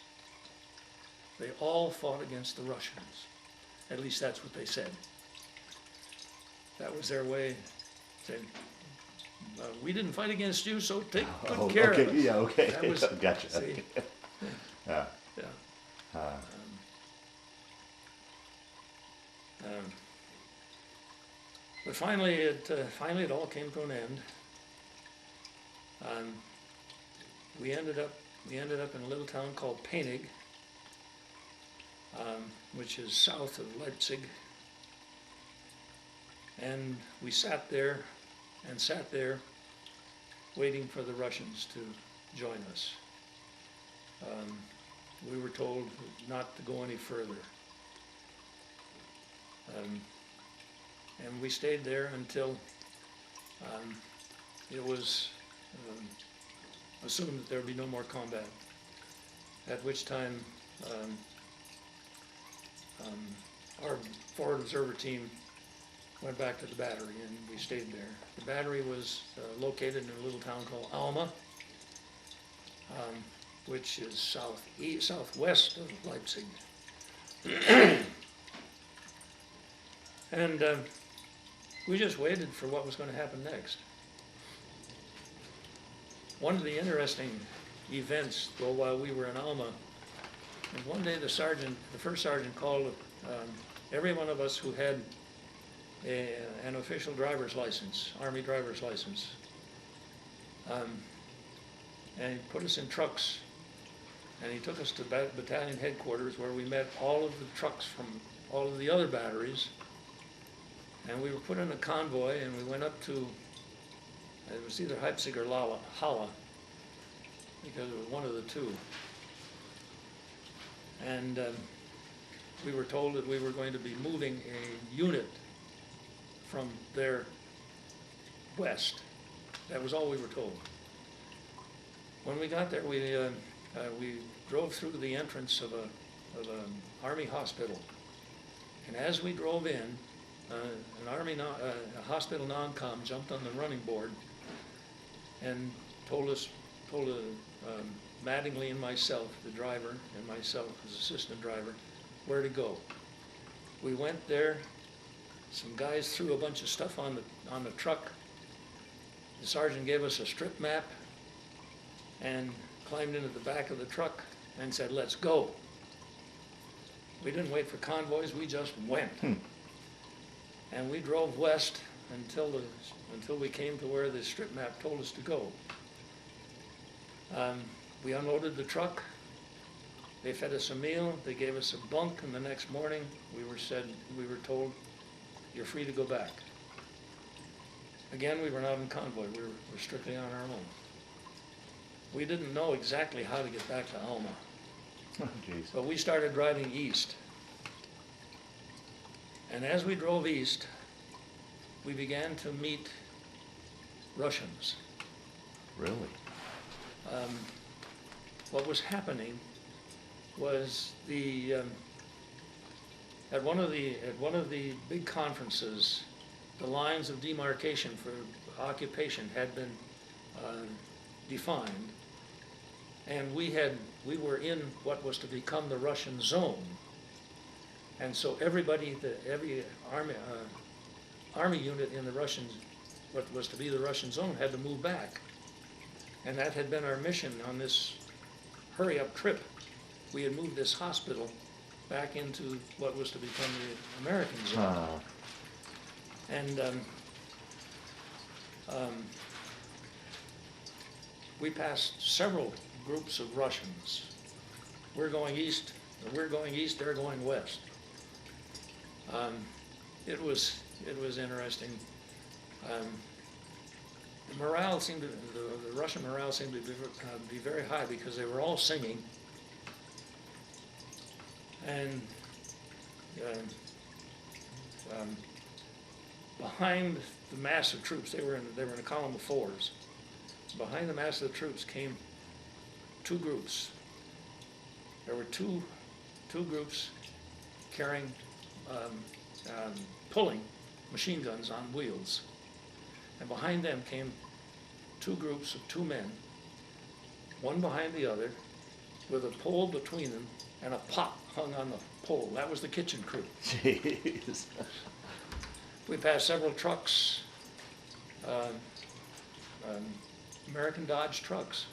They all fought against the Russians. At least that's what they said. That was their way. Saying, we didn't fight against you, so take good care of us. Yeah, okay. That was, gotcha. See, Yeah. yeah. But finally, it all came to an end. We ended up in a little town called Peinig, which is south of Leipzig, and we sat there, waiting for the Russians to join us. We were told not to go any further. And we stayed there until it was assumed that there would be no more combat, at which time our forward observer team went back to the battery, and we stayed there. The battery was located in a little town called Alma, which is southwest of Leipzig. And we just waited for what was going to happen next. One of the interesting events, though, while we were in Alma, was one day the first sergeant called every one of us who had an official driver's license, Army driver's license, and he put us in trucks, and he took us to battalion headquarters, where we met all of the trucks from all of the other batteries, and we were put in a convoy, and we went up to, it was either Leipzig or Halle, because it was one of the two. And we were told that we were going to be moving a unit from there west. That was all we were told. When we got there, we drove through the entrance of an Army hospital. And as we drove in, a hospital non-com jumped on the running board and told Mattingly and myself, the driver, and myself as assistant driver, where to go. We went there. Some guys threw a bunch of stuff on the truck. The sergeant gave us a strip map and climbed into the back of the truck and said, "Let's go." We didn't wait for convoys, we just went. And we drove west until we came to where the strip map told us to go. We unloaded the truck. They fed us a meal. They gave us a bunk, and the next morning we were told, "You're free to go back." Again, we were not in convoy. We were strictly on our own. We didn't know exactly how to get back to Alma. Oh, geez. But we started driving east. And as we drove east, we began to meet Russians. Really? What was happening was at one of the big conferences, the lines of demarcation for occupation had been defined, and we were in what was to become the Russian zone, and so every army unit in the what was to be the Russian zone had to move back, and that had been our mission on this hurry-up trip. We had moved this hospital back into what was to become the American zone. And we passed several groups of Russians. We're going east, they're going west. It was interesting. The Russian morale seemed to be very high, because they were all singing. And behind the mass of troops, they were in a column of fours. Behind the mass of the troops came two groups. There were two groups carrying, pulling machine guns on wheels. And behind them came two groups of two men, one behind the other, with a pole between them and a pot hung on the pole. That was the kitchen crew. Jeez. We passed several trucks, American Dodge trucks,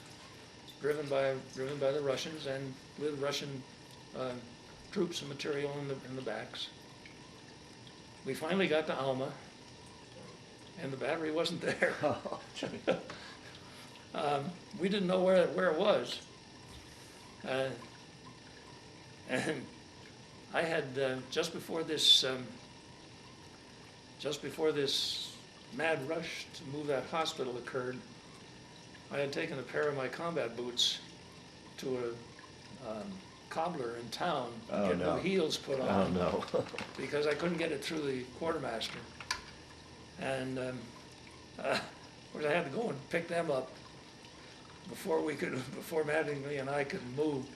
driven by the Russians, and with Russian troops and material in the backs. We finally got to Alma, and the battery wasn't there. We didn't know where it was. And I had just before this mad rush to move that hospital occurred, I had taken a pair of my combat boots to a cobbler in town to get new heels put on. Oh, no. Because I couldn't get it through the quartermaster. And of course I had to go and pick them up. before Mattingly and I could move.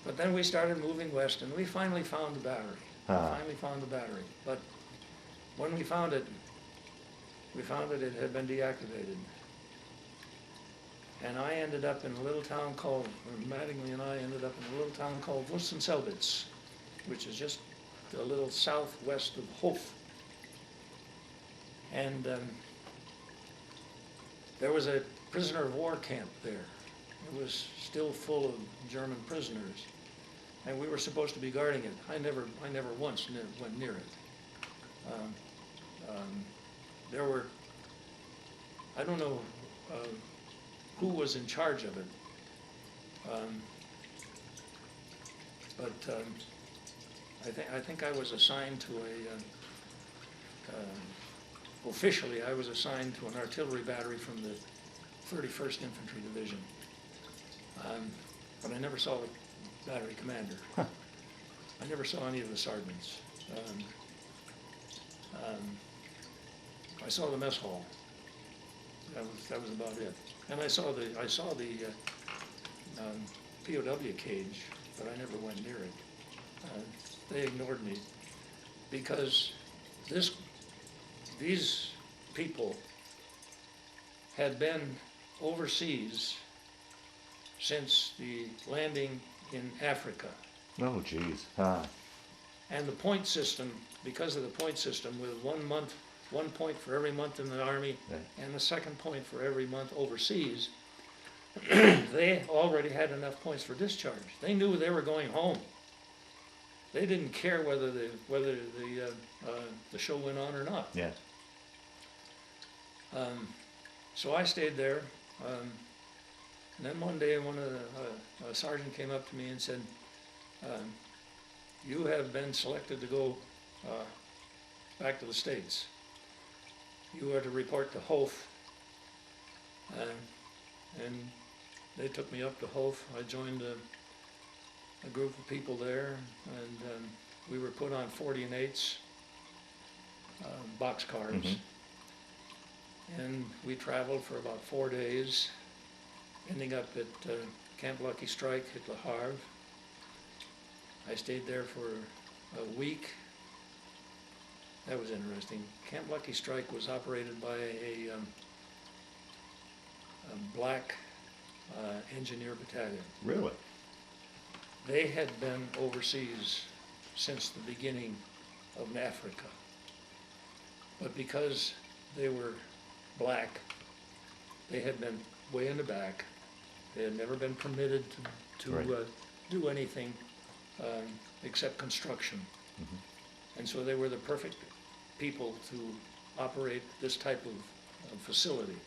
But then we started moving west, and we finally found the battery. Finally found the battery. But when we found it it had been deactivated. And I ended up in a little town called, or Mattingly and I ended up in a little town called Wustenselbitz, which is just a little southwest of Hof. And there was a prisoner of war camp there. It was still full of German prisoners, and we were supposed to be guarding it. I never once went near it. There were, I don't know who was in charge of it, but I think I was assigned to officially I was assigned to an artillery battery from the 31st Infantry Division. But I never saw the battery commander. Huh. I never saw any of the sergeants. I saw the mess hall. That was about it. And I saw the POW cage, but I never went near it. They ignored me because these people had been overseas since the landing in Africa. Oh, geez. And the point system, because of the point system, with 1 month, 1 point for every month in the Army, Right. and the second point for every month overseas, they already had enough points for discharge. They knew they were going home. They didn't care whether the show went on or not. Yeah. So I stayed there. And then one day, a sergeant came up to me and said, "You have been selected to go back to the States. You are to report to Hof." And they took me up to Hof. I joined a group of people there, and we were put on 40 and 8s, boxcars. Mhm. And we traveled for about 4 days, ending up at Camp Lucky Strike at Le Havre. I stayed there for a week. That was interesting. Camp Lucky Strike was operated by a black engineer battalion. Really? They had been overseas since the beginning of Africa. But because they were black, they had been way in the back. They had never been permitted to Right. do anything except construction. Mhm. And so they were the perfect people to operate this type of facility.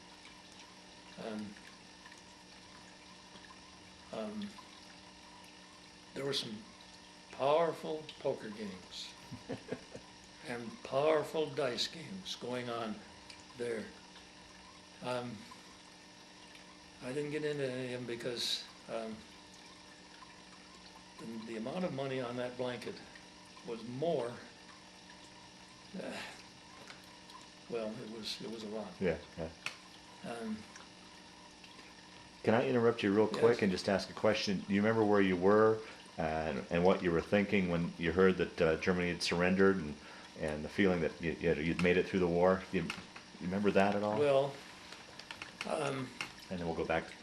There were some powerful poker games and powerful dice games going on there. I didn't get into any of them because the amount of money on that blanket was more. Well, it was a lot. Yeah. Yeah. Um, Can I interrupt you real quick Yes. and just ask a question? Do you remember where you were and what you were thinking when you heard that Germany had surrendered and the feeling that you'd made it through the war? You remember that at all? well, And then we'll go back to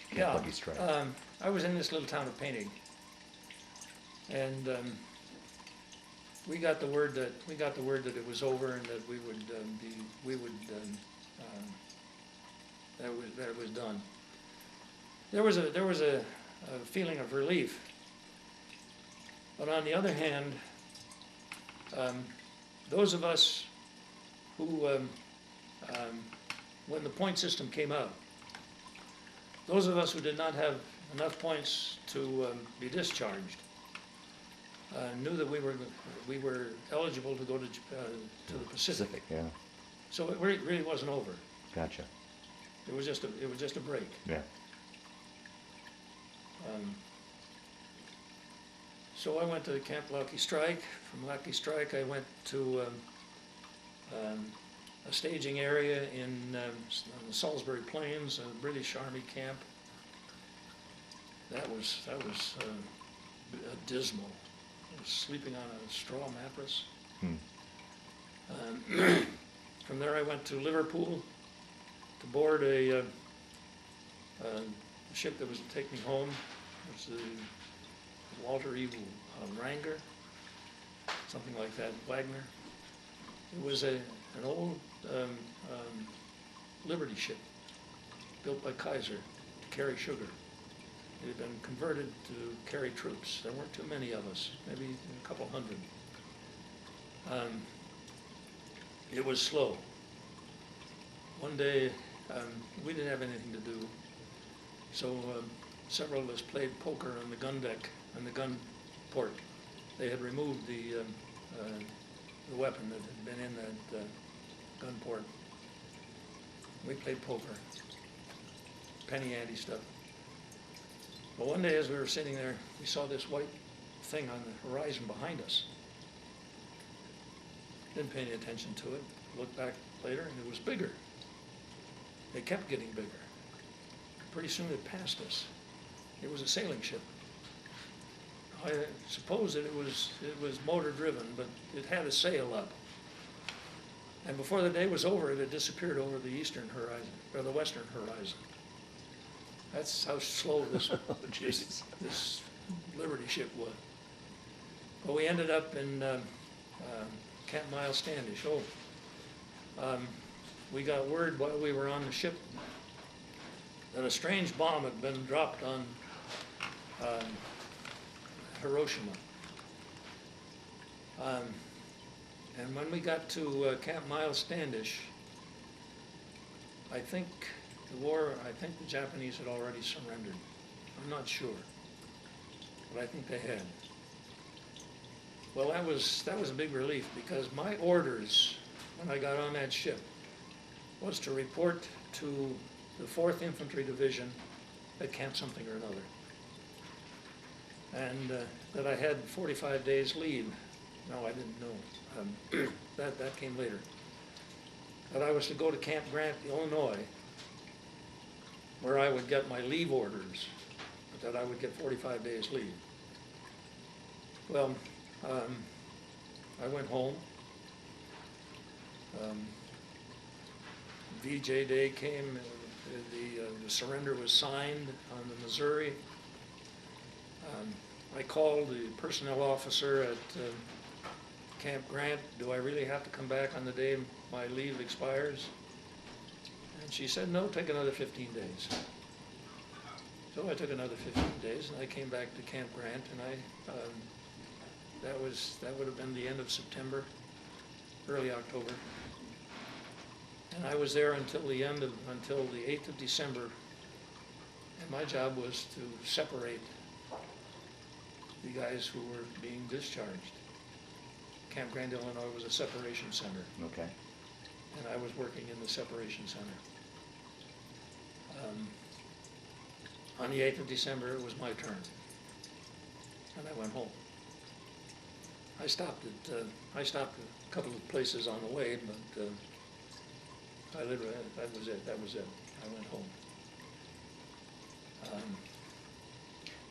Camp yeah. Lucky Strike. I was in this little town of Painting, and we got the word that it was over and that that it was done. There was a feeling of relief, but on the other hand, those of us who, when the point system came out, those of us who did not have enough points to be discharged knew that we were eligible to go to the Pacific. Yeah. So it really wasn't over. Gotcha. It was just a break. Yeah. So I went to Camp Lucky Strike. From Lucky Strike, I went to a staging area in the Salisbury Plains, a British Army camp. That was dismal. I was sleeping on a straw mattress. From there I went to Liverpool to board a ship that was to take me home. It was the Walter E. Ranger, something like that, Wagner. It was an old Liberty ship built by Kaiser to carry sugar. It had been converted to carry troops. There weren't too many of us, maybe a couple hundred. It was slow. One day, we didn't have anything to do, so several of us played poker on the gun deck, on the gun port. They had removed the weapon that had been in that gun port. We played poker, penny ante stuff. But one day as we were sitting there, we saw this white thing on the horizon behind us. Didn't pay any attention to it. Looked back later and it was bigger. It kept getting bigger. Pretty soon it passed us. It was a sailing ship. I suppose that it was motor driven, but it had a sail up. And before the day was over, it had disappeared over the eastern horizon, or the western horizon. That's how slow this this Liberty ship was. But we ended up in Camp Miles Standish. We got word while we were on the ship that a strange bomb had been dropped on Hiroshima. And when we got to Camp Miles Standish, I think the Japanese had already surrendered. I'm not sure, but I think they had. Well, that was a big relief, because my orders when I got on that ship was to report to the 4th Infantry Division at Camp something or another, and that I had 45 days leave. No, I didn't know. That came later. That I was to go to Camp Grant, Illinois, where I would get my leave orders, but that I would get 45 days leave. Well, I went home. VJ Day came, the surrender was signed on the Missouri. I called the personnel officer at Camp Grant, do I really have to come back on the day my leave expires? And she said, no, take another 15 days. So I took another 15 days, and I came back to Camp Grant, and that would have been the end of September, early October. And I was there until the 8th of December, and my job was to separate the guys who were being discharged. Camp Grant, Illinois was a separation center. Okay. And I was working in the separation center. On the 8th of December, it was my turn, and I went home. I stopped at a couple of places on the way, but that was it. I went home.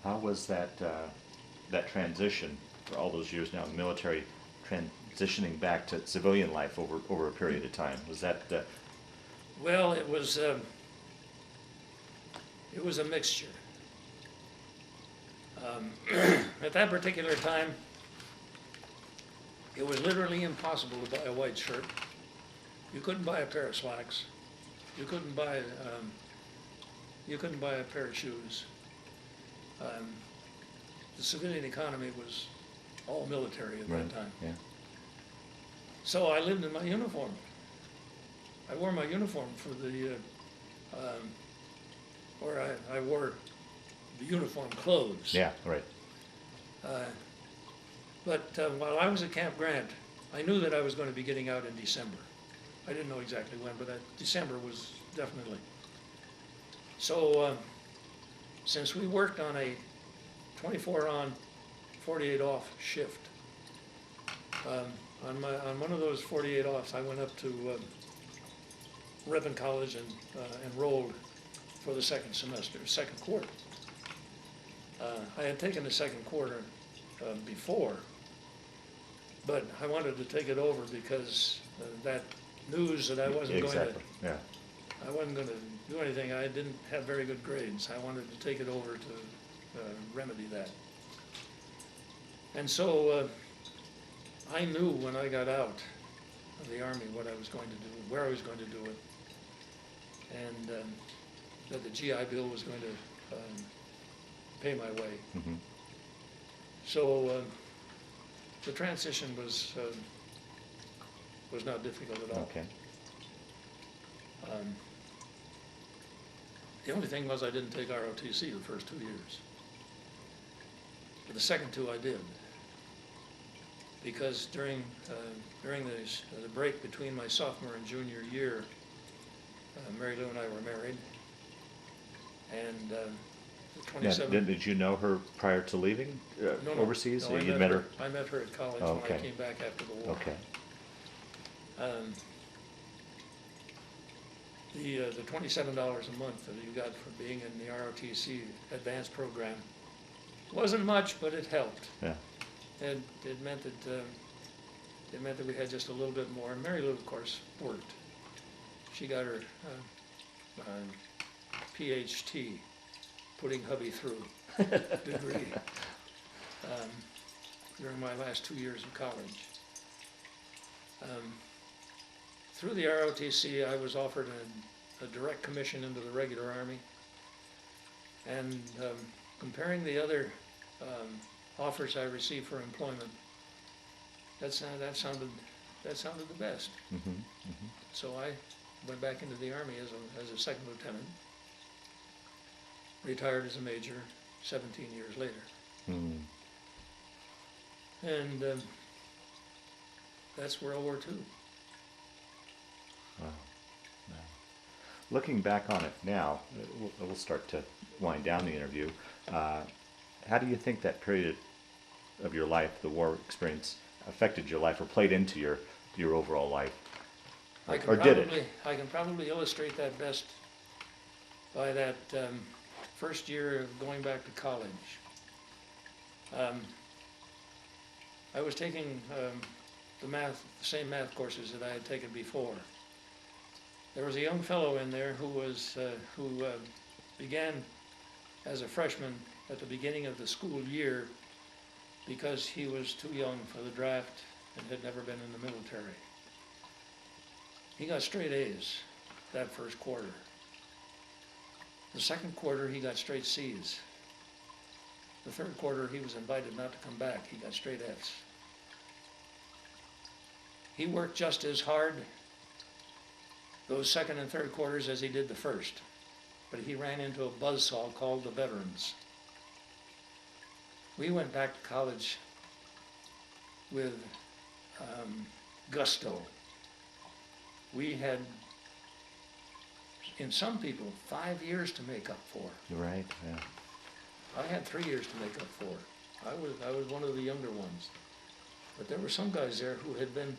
How was that transition for all those years now, military transitioning back to civilian life over a period of time? Was that? Well, it was a mixture. At that particular time, it was literally impossible to buy a white shirt. You couldn't buy a pair of slacks. You couldn't buy a pair of shoes. The civilian economy was all military at that time. Yeah. So I lived in my uniform. I wore my uniform for the, or I wore the uniform clothes. Yeah, right. But while I was at Camp Grant, I knew that I was going to be getting out in December. I didn't know exactly when, but that December was definitely. So since we worked on a 24 on, 48 off shift, on one of those 48 offs, I went up to Ripon College and enrolled for the second quarter. I had taken the second quarter before, but I wanted to take it over because that news that I wasn't Exactly, yeah. I wasn't going to do anything. I didn't have very good grades. I wanted to take it over to remedy that. And so I knew when I got out of the Army what I was going to do, where I was going to do it, and that the GI Bill was going to pay my way. Mm-hmm. So the transition was not difficult at all. Okay. The only thing was I didn't take ROTC the first 2 years. But the second two I did. Because during the break between my sophomore and junior year, Mary Lou and I were married. And the Now, 27... did you know her prior to leaving No, overseas? no, You met her? I met her at college Oh, when okay. I came back after the war. Okay. The $27 a month that you got for being in the ROTC advanced program wasn't much, but it helped. Yeah. And it meant that we had just a little bit more. And Mary Lou, of course, worked. She got her PhD, putting hubby through degree during my last 2 years of college. Through the ROTC, I was offered a direct commission into the regular Army. And comparing the other offers I received for employment, that sounded the best. Mm-hmm. Mm-hmm. So I went back into the Army as a second lieutenant, retired as a major 17 years later. Mm. And that's World War II. Wow. Wow. Looking back on it now, we'll start to wind down the interview. How do you think that period of your life, the war experience, affected your life or played into your overall life? Or did it? I can probably illustrate that best by that first year of going back to college. I was taking the same math courses that I had taken before. There was a young fellow in there who began as a freshman at the beginning of the school year because he was too young for the draft and had never been in the military. He got straight A's that first quarter. The second quarter, he got straight C's. The third quarter, he was invited not to come back. He got straight F's. He worked just as hard those second and third quarters as he did the first, but he ran into a buzzsaw called the veterans. We went back to college with gusto. We had, in some people, 5 years to make up for. Right, yeah. I had 3 years to make up for. I was one of the younger ones. But there were some guys there who had been,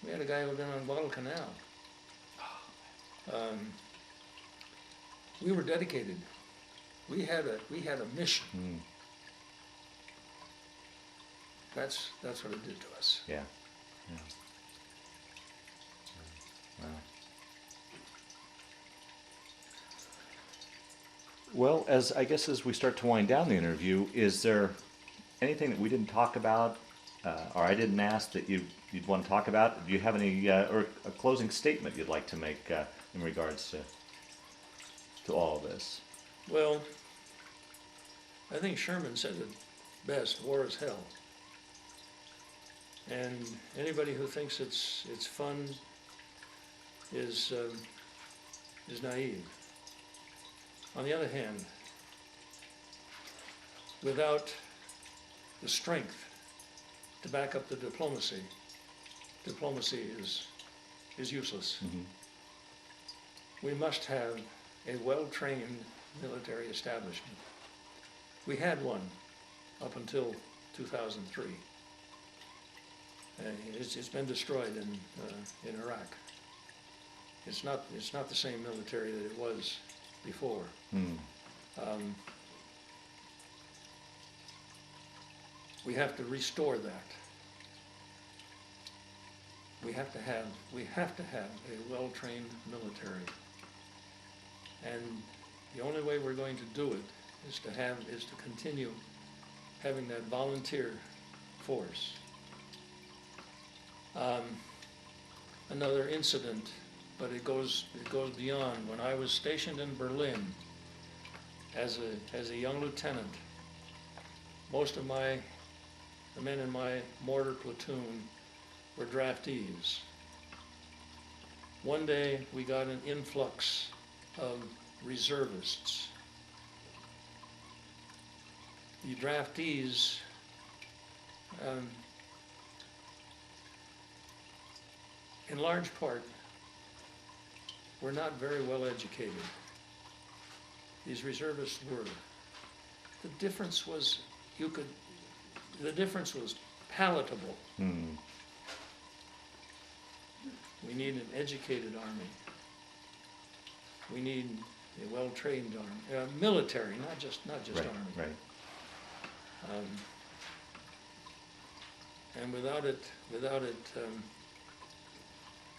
we had a guy who had been on Guadalcanal. We were dedicated. We had a mission. Mm. That's what it did to us. Yeah. Yeah. Wow. Well, as we start to wind down the interview, is there anything that we didn't talk about, or I didn't ask that you'd want to talk about? Do you have any, or a closing statement you'd like to make in regards to all of this? Well, I think Sherman said it best: war is hell. And anybody who thinks it's fun is naive. On the other hand, without the strength to back up the diplomacy is useless. Mm-hmm. We must have a well-trained military establishment. We had one up until 2003. It's been destroyed in Iraq. It's not the same military that it was before. Mm. we have to restore that. We have to have a well-trained military. And the only way we're going to do it is to continue having that volunteer force. Another incident, but it goes beyond. When I was stationed in Berlin as a young lieutenant, most of the men in my mortar platoon were draftees. One day we got an influx of reservists. The draftees in large part were not very well educated. These reservists were. The difference was palatable. Hmm. We need an educated army. We need a well-trained army, military, not just Right, army. right. And without it,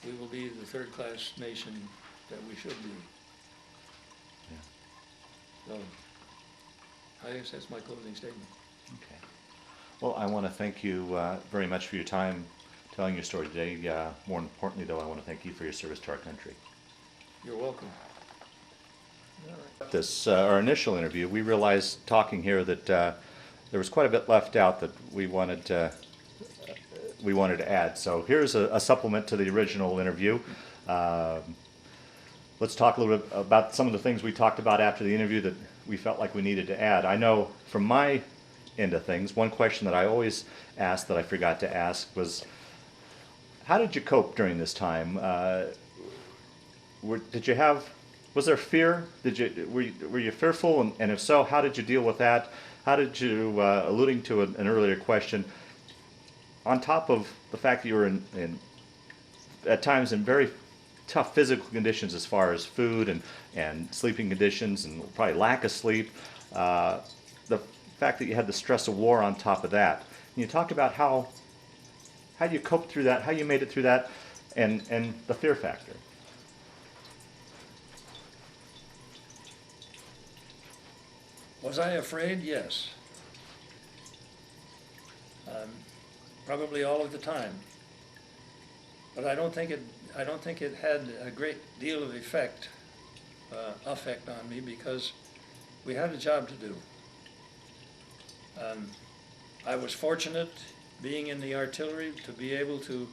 we will be the third-class nation that we should be. Yeah. So, I guess that's my closing statement. Okay. Well, I want to thank you very much for your time telling your story today. More importantly, though, I want to thank you for your service to our country. You're welcome. This our initial interview, we realized talking here that there was quite a bit left out that we wanted to add. So here's a supplement to the original interview. Let's talk a little bit about some of the things we talked about after the interview that we felt like we needed to add. I know from my end of things, one question that I always asked that I forgot to ask was, how did you cope during this time? Was there fear? Were you fearful? And if so, how did you deal with that? How did you, alluding to an earlier question, on top of the fact that you were at times in very tough physical conditions as far as food and sleeping conditions and probably lack of sleep, the fact that you had the stress of war on top of that. And you talked about how you coped through that, how you made it through that, and the fear factor. Was I afraid? Yes. Probably all of the time. But I don't think it had a great deal of effect on me because we had a job to do. I was fortunate, being in the artillery, to be able to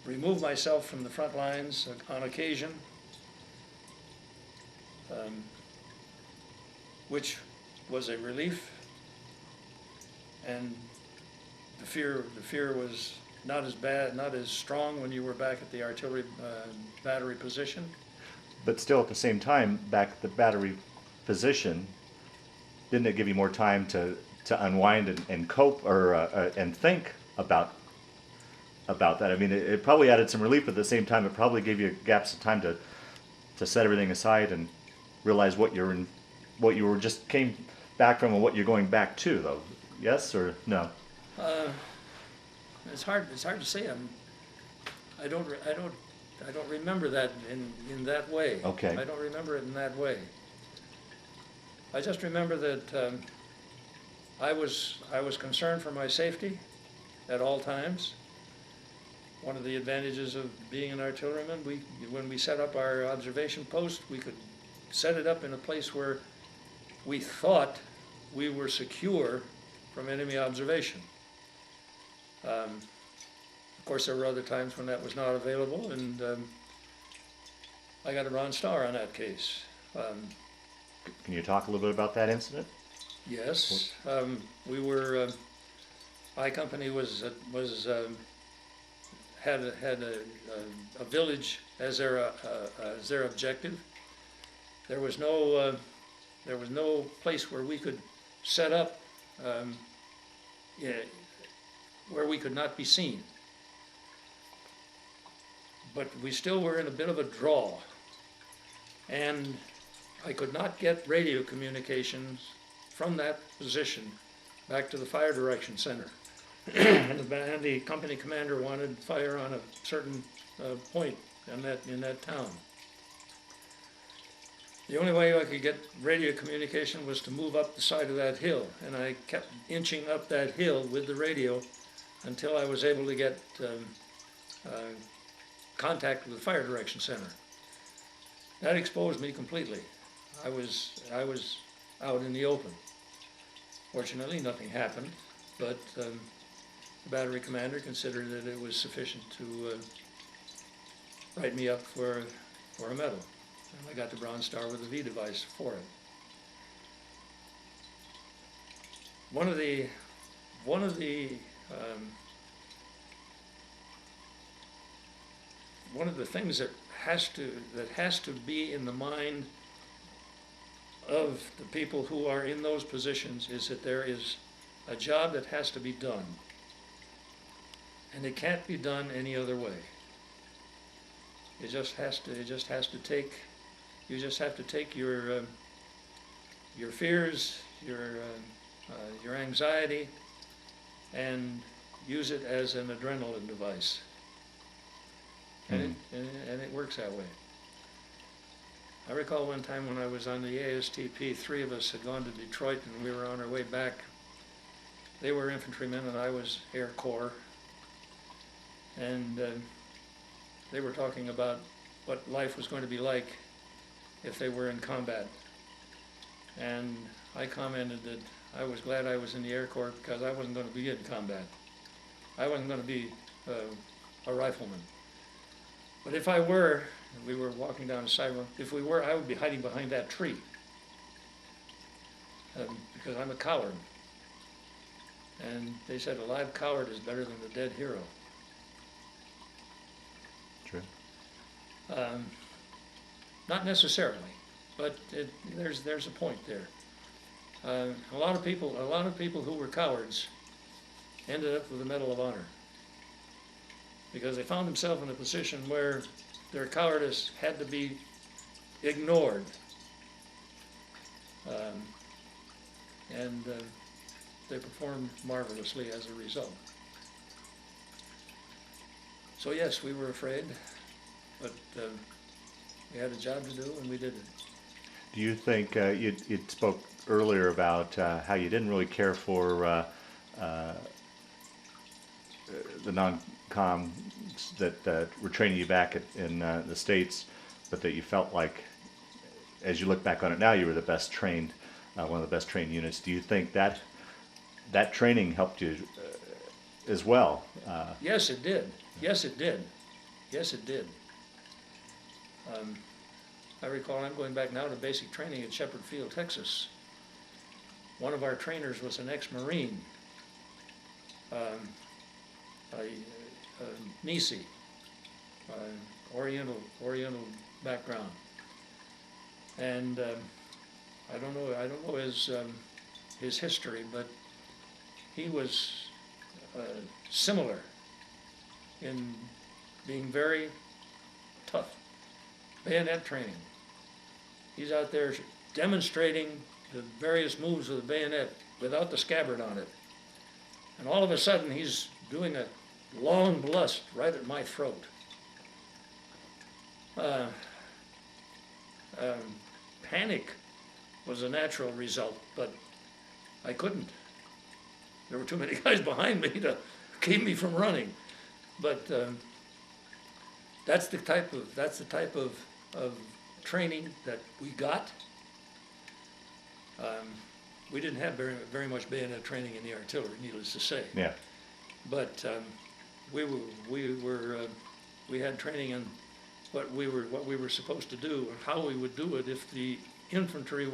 remove myself from the front lines on occasion, which was a relief, and the fear was not as bad, not as strong when you were back at the artillery battery position. But still, at the same time, back at the battery position, didn't it give you more time to unwind and cope or and think about that? I mean, it probably added some relief, but at the same time, it probably gave you gaps of time to set everything aside and realize what you were just came back from and what you're going back to, though. Yes or no? It's hard to say. I don't remember that in that way. Okay. I don't remember it in that way. I just remember that I was concerned for my safety at all times. One of the advantages of being an artilleryman, when we set up our observation post, we could set it up in a place where we thought we were secure from enemy observation. Of course, there were other times when that was not available, and I got a Bronze Star on that case. Can you talk a little bit about that incident? Yes, we were. My company had a village as their objective. There was no place where we could set up where we could not be seen. But we still were in a bit of a draw, and I could not get radio communications from that position back to the fire direction center. And the company commander wanted fire on a certain point in that town. The only way I could get radio communication was to move up the side of that hill, and I kept inching up that hill with the radio until I was able to get contact with the fire direction center. That exposed me completely. I was out in the open. Fortunately, nothing happened, but the battery commander considered that it was sufficient to write me up for a medal. And I got the Bronze Star with a V device for it. One of the things that has to be in the mind of the people who are in those positions is that there is a job that has to be done, and it can't be done any other way. You just have to take your fears, your anxiety, and use it as an adrenaline device. And it works that way. I recall one time when I was on the ASTP, 3 of us had gone to Detroit and we were on our way back. They were infantrymen and I was Air Corps. And they were talking about what life was going to be like if they were in combat. And I commented that I was glad I was in the Air Corps because I wasn't going to be in combat. I wasn't going to be a rifleman. But if I were, and we were walking down the sidewalk, if we were, I would be hiding behind that tree because I'm a coward. And they said a live coward is better than a dead hero. True. Not necessarily, but there's a point there. A lot of people who were cowards ended up with the Medal of Honor because they found themselves in a position where their cowardice had to be ignored, and they performed marvelously as a result. So yes, we were afraid, but we had a job to do, and we did it. Do you think you spoke earlier about how you didn't really care for the non-coms that were training you back in the States, but that you felt like, as you look back on it now, you were the best trained, one of the best trained units. Do you think that training helped you as well? Yes, it did. Yes, it did. Yes, it did. I recall I'm going back now to basic training at Shepherd Field, Texas. One of our trainers was an ex-Marine, Nisi, Oriental background, and I don't know his history, but he was similar in being very tough. Bayonet training. He's out there demonstrating the various moves of the bayonet without the scabbard on it. And all of a sudden he's doing a long blast right at my throat. Panic was a natural result, but I couldn't. There were too many guys behind me to keep me from running. But that's the type of training that we got. We didn't have very much bayonet training in the artillery, needless to say. Yeah. But we had training in what we were supposed to do and how we would do it if the infantry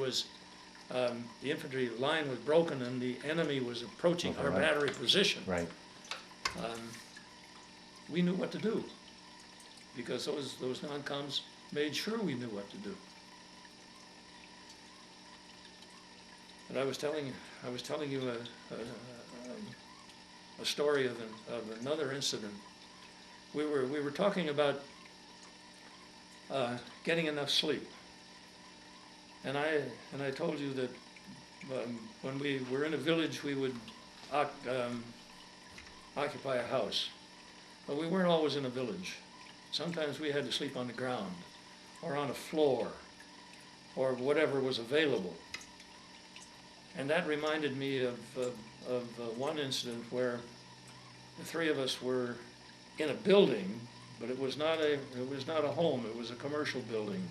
line was broken and the enemy was approaching our battery position. Right. We knew what to do because those non-coms made sure we knew what to do. And I was telling you a story of another incident. We were talking about getting enough sleep, and I told you that when we were in a village, we would occupy a house. But we weren't always in a village. Sometimes we had to sleep on the ground or on a floor or whatever was available. And that reminded me of one incident where the three of us were in a building, but it was not a home, it was a commercial building.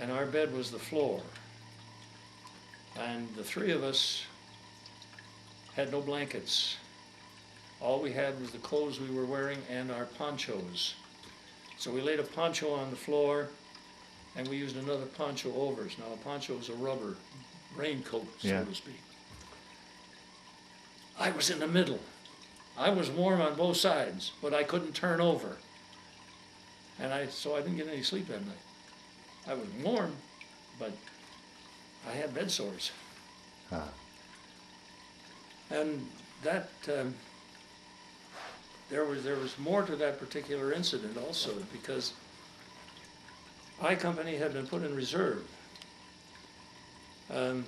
And our bed was the floor. And the three of us had no blankets. All we had was the clothes we were wearing and our ponchos. So we laid a poncho on the floor, and we used another poncho over us. Now, a poncho is a rubber raincoat, so to speak. I was in the middle. I was warm on both sides, but I couldn't turn over. And so I didn't get any sleep that night. I was warm, but I had bed sores. Huh. And that, there was more to that particular incident also, because I Company had been put in reserve. The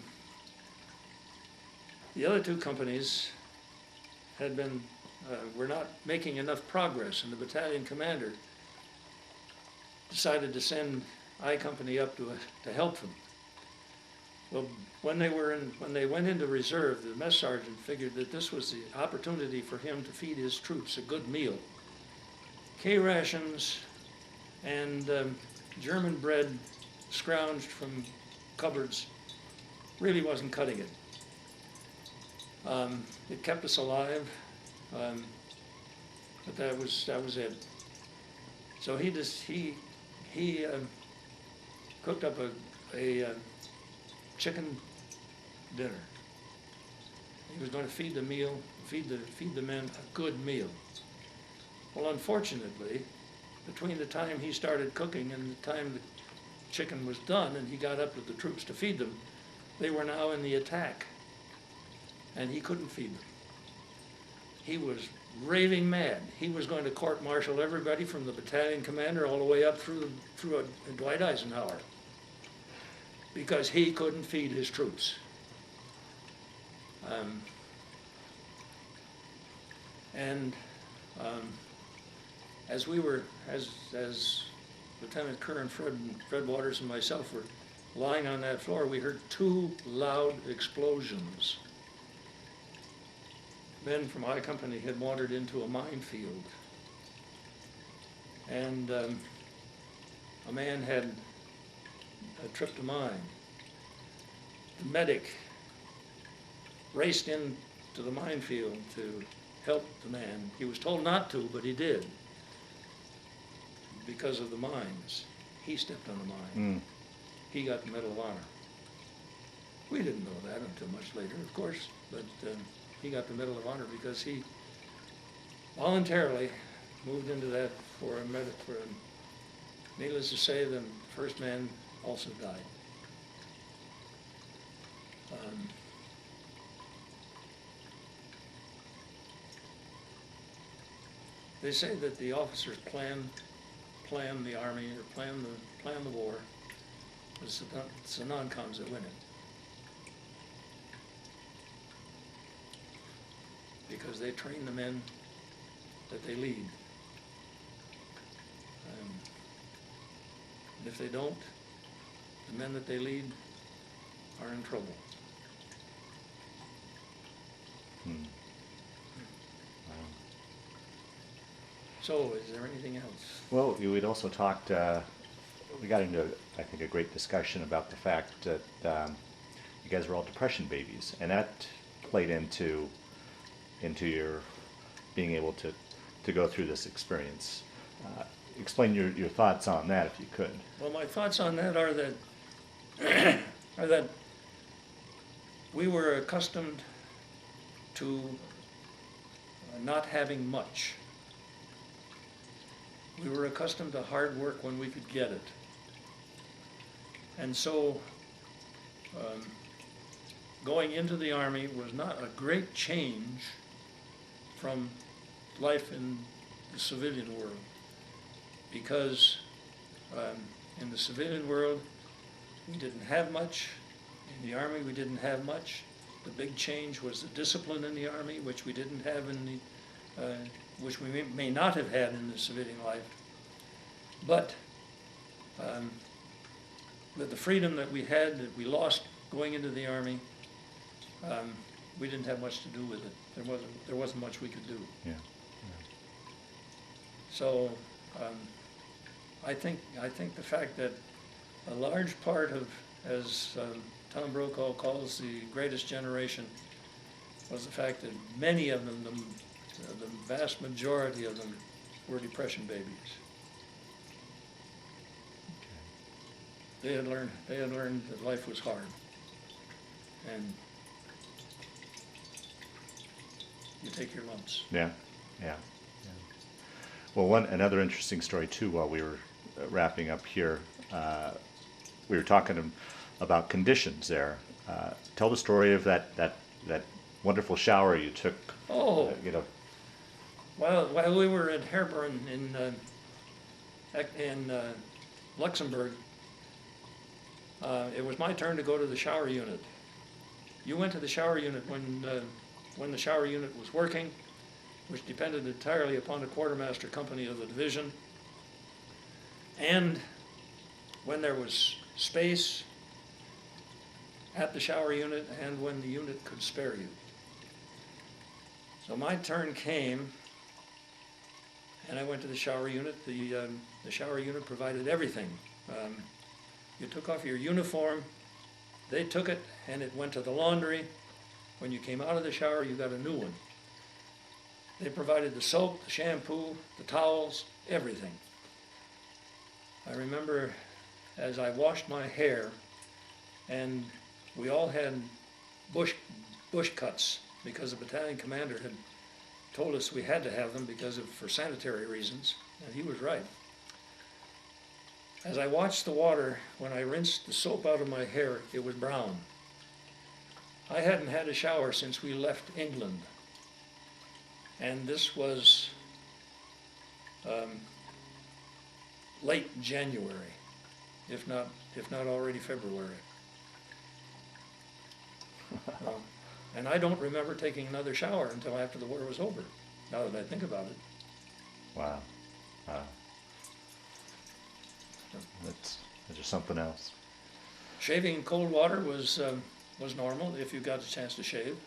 other two companies were not making enough progress, and the battalion commander decided to send I Company up to help them. Well, when they went into reserve, the mess sergeant figured that this was the opportunity for him to feed his troops a good meal. K rations and German bread scrounged from cupboards really wasn't cutting it. It kept us alive, but that was it. So he cooked up a chicken dinner. He was going to feed the men a good meal. Well, unfortunately, between the time he started cooking and the time the chicken was done and he got up with the troops to feed them, they were now in the attack, and he couldn't feed them. He was raving mad. He was going to court-martial everybody from the battalion commander all the way up through Dwight Eisenhower, because he couldn't feed his troops. As Lieutenant Curran, Fred Waters, and myself were lying on that floor, we heard two loud explosions. Men from I Company had wandered into a minefield, and a man had tripped a mine. The medic raced into the minefield to help the man. He was told not to, but he did, because of the mines. He stepped on a mine. He got the Medal of Honor. We didn't know that until much later, of course, but he got the Medal of Honor because he voluntarily moved into that for needless to say, the first man also died. They say that the officers plan the army, or plan the war. It's the non-coms that win it, because they train the men that they lead. And if they don't, the men that they lead are in trouble. So, is there anything else? Well, we'd also talked, we got into, I think, a great discussion about the fact that you guys were all depression babies, and that played into your being able to go through this experience. Explain your thoughts on that, if you could. Well, my thoughts on that are that we were accustomed to not having much. We were accustomed to hard work when we could get it. And so going into the Army was not a great change from life in the civilian world, because in the civilian world we didn't have much, In the Army, we didn't have much. The big change was the discipline in the Army, which we didn't have in the, which we may not have had in the civilian life. But with the freedom that we had, that we lost going into the Army, we didn't have much to do with it. There wasn't much we could do. Yeah. So I think the fact that a large part of, as Tom Brokaw calls the greatest generation, was the fact that many of them, the vast majority of them, were Depression babies. They had learned that life was hard, and you take your lumps. Yeah. Well, another interesting story too. While we were wrapping up here, we were talking about conditions there. Tell the story of that wonderful shower you took. Oh, while we were at Herborn in Luxembourg, it was my turn to go to the shower unit. You went to the shower unit when the shower unit was working, which depended entirely upon the quartermaster company of the division, and when there was space at the shower unit and when the unit could spare you. So my turn came, and I went to the shower unit. The shower unit provided everything. You took off your uniform, they took it, and it went to the laundry. When you came out of the shower, you got a new one. They provided the soap, the shampoo, the towels, everything. I remember as I washed my hair, and we all had bush cuts because the battalion commander had told us we had to have them for sanitary reasons, and he was right. As I watched the water, when I rinsed the soap out of my hair, it was brown. I hadn't had a shower since we left England. And this was late January, if not already February. And I don't remember taking another shower until after the war was over, now that I think about it. Wow. That's just something else. Shaving in cold water was normal if you got a chance to shave.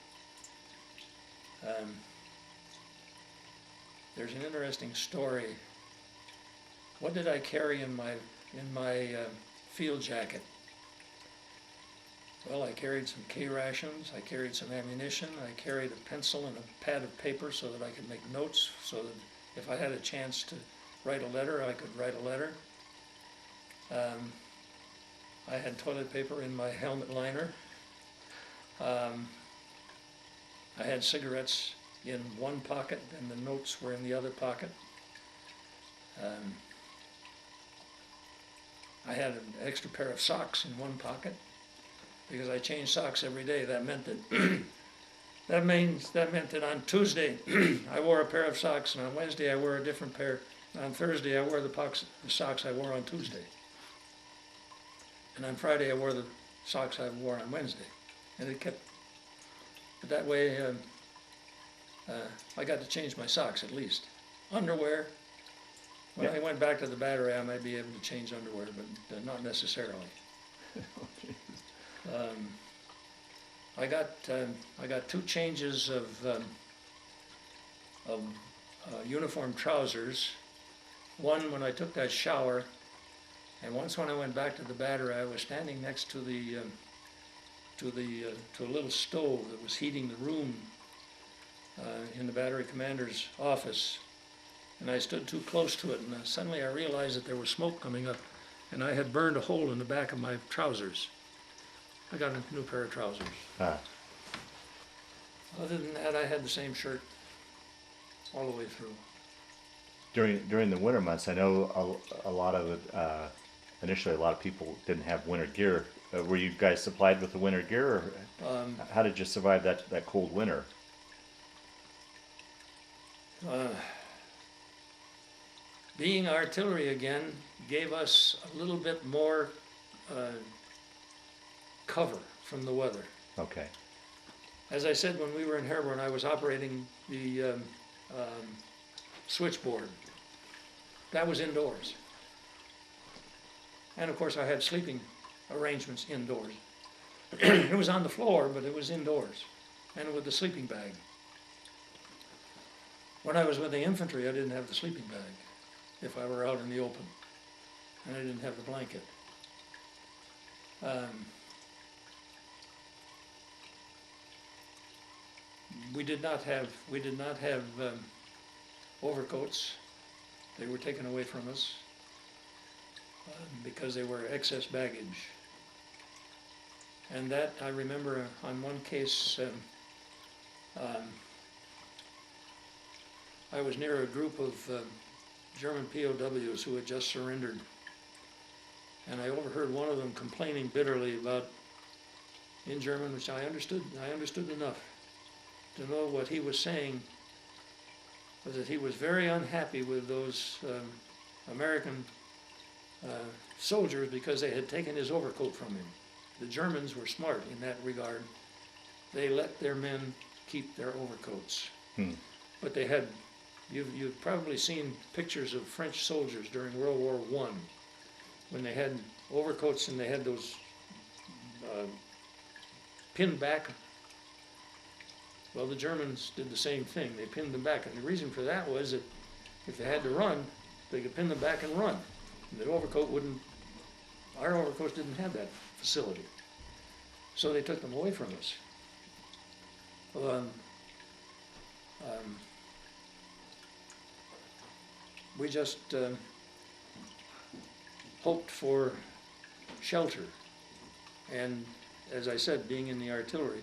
There's an interesting story. What did I carry in my field jacket? Well, I carried some K rations, I carried some ammunition, I carried a pencil and a pad of paper so that I could make notes, so that if I had a chance to write a letter, I could write a letter. I had toilet paper in my helmet liner. I had cigarettes in one pocket and the notes were in the other pocket. I had an extra pair of socks in one pocket because I changed socks every day. That meant that on Tuesday I wore a pair of socks, and on Wednesday I wore a different pair. On Thursday I wore the socks I wore on Tuesday. And on Friday I wore the socks I wore on Wednesday. And it kept, but that way I got to change my socks at least. Underwear, when I went back to the battery I might be able to change underwear, but not necessarily. I got two changes of uniform trousers. One when I took that shower, and once when I went back to the battery, I was standing next to a little stove that was heating the room in the battery commander's office, and I stood too close to it, and suddenly I realized that there was smoke coming up, and I had burned a hole in the back of my trousers. I got a new pair of trousers. Other than that, I had the same shirt all the way through. During the winter months, I know a lot of it, initially a lot of people didn't have winter gear. Were you guys supplied with the winter gear, or how did you survive that cold winter? Being artillery again gave us a little bit more cover from the weather. Okay. As I said, when we were in Herborn, I was operating the switchboard. That was indoors. And of course, I had sleeping arrangements indoors. It was on the floor, but it was indoors, and with the sleeping bag. When I was with the infantry, I didn't have the sleeping bag if I were out in the open, and I didn't have the blanket. We did not have overcoats. They were taken away from us because they were excess baggage. And that, I remember on one case, I was near a group of German POWs who had just surrendered. And I overheard one of them complaining bitterly about, in German, which I understood enough to know what he was saying, was that he was very unhappy with those American soldiers because they had taken his overcoat from him. The Germans were smart in that regard. They let their men keep their overcoats. But they had, you've probably seen pictures of French soldiers during World War I, when they had overcoats and they had those pinned back. Well, the Germans did the same thing. They pinned them back. And the reason for that was that if they had to run, they could pin them back and run. And the overcoat wouldn't, our overcoats didn't have that facility. So they took them away from us. We just hoped for shelter. And as I said, being in the artillery,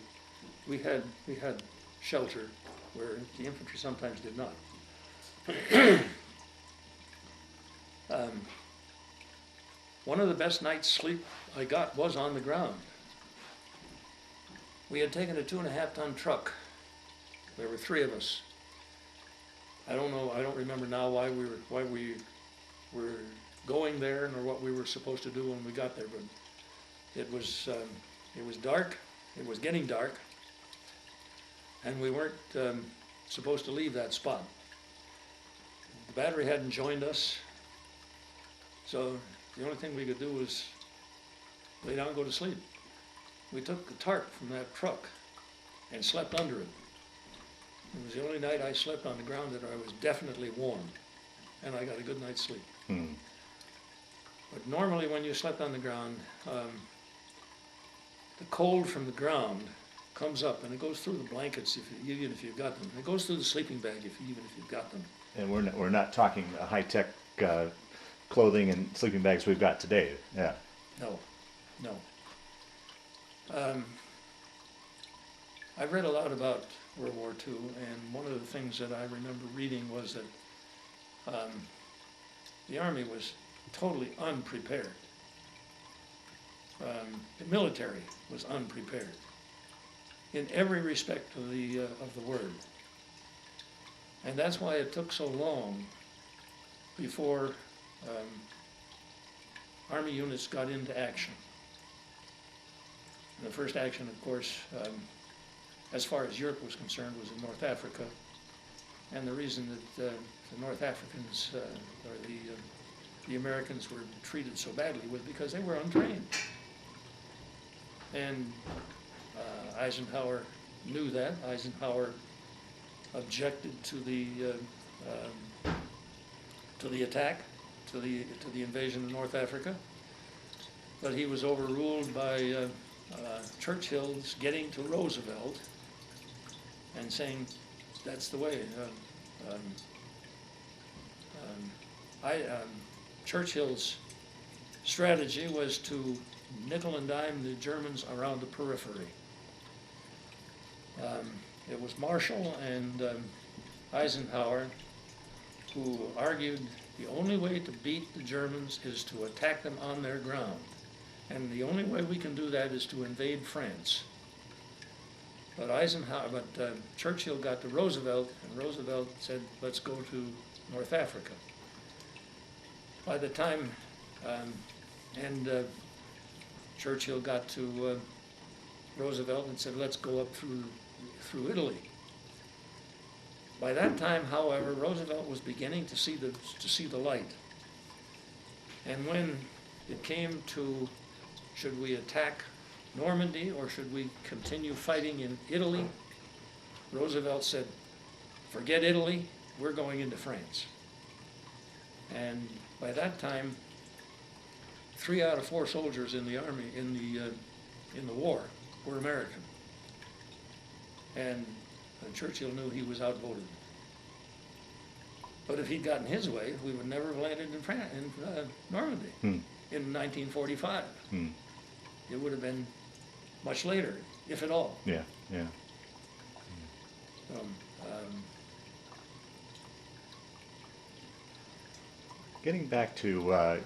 we had shelter where the infantry sometimes did not. One of the best night's sleep I got was on the ground. We had taken a 2.5-ton truck. There were 3 of us. I don't remember now why we were going there nor what we were supposed to do when we got there, but it was dark. It was getting dark, and we weren't supposed to leave that spot. The battery hadn't joined us, so the only thing we could do was lay down and go to sleep. We took the tarp from that truck and slept under it. It was the only night I slept on the ground that I was definitely warm, and I got a good night's sleep. But normally when you slept on the ground, the cold from the ground comes up, and it goes through the blankets even if you've got them. It goes through the sleeping bag even if you've got them. And we're not talking high-tech clothing and sleeping bags we've got today. Yeah. No. I've read a lot about World War II, and one of the things that I remember reading was that the Army was totally unprepared. The military was unprepared in every respect of the word, and that's why it took so long before Army units got into action. And the first action, of course, as far as Europe was concerned, was in North Africa, and the reason that the North Africans or the Americans were treated so badly was because they were untrained. And Eisenhower knew that. Eisenhower objected to the attack, to the invasion of North Africa, but he was overruled by Churchill's getting to Roosevelt and saying, "That's the way." Churchill's strategy was to nickel and dime the Germans around the periphery. It was Marshall and Eisenhower who argued the only way to beat the Germans is to attack them on their ground. And the only way we can do that is to invade France. But Churchill got to Roosevelt, and Roosevelt said, "Let's go to North Africa." By the time, Churchill got to Roosevelt and said, let's go up through Italy. By that time, however, Roosevelt was beginning to see the light. And when it came to, should we attack Normandy or should we continue fighting in Italy, Roosevelt said, forget Italy, we're going into France. And by that time, 3 out of 4 soldiers in the army, in the war, were American. And Churchill knew he was outvoted. But if he'd gotten his way, we would never have landed in Normandy in 1945. It would have been much later, if at all. Yeah, yeah. Getting back to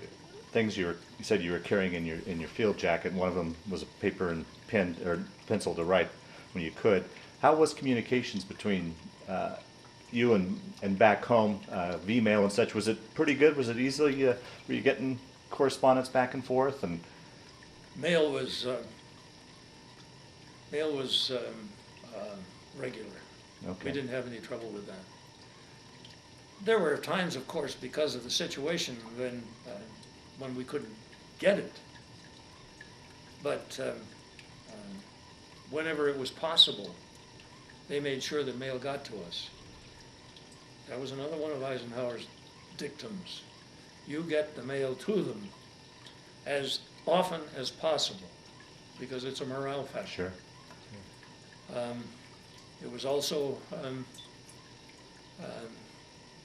things you said you were carrying in your field jacket. One of them was a paper and pen or pencil to write when you could. How was communications between you and back home, V-mail and such? Was it pretty good? Was it easily? Were you getting correspondence back and forth? And mail was regular. okay. We didn't have any trouble with that. There were times, of course, because of the situation when we couldn't get it. But whenever it was possible, they made sure that mail got to us. That was another one of Eisenhower's dictums. You get the mail to them as often as possible, because it's a morale factor. Sure. It was also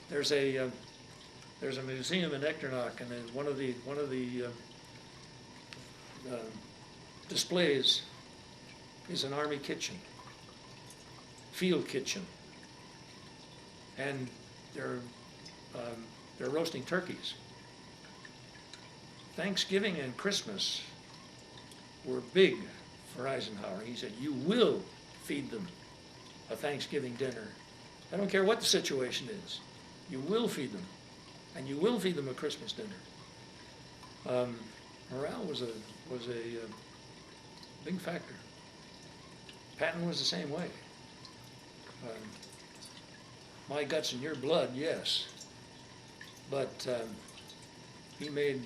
there's a museum in Echternach, and one of the displays is an army kitchen, field kitchen, and they're roasting turkeys. Thanksgiving and Christmas were big for Eisenhower. He said, you will feed them a Thanksgiving dinner. I don't care what the situation is. You will feed them, and you will feed them a Christmas dinner. Morale was a big factor. Patton was the same way. My guts and your blood, yes, but he made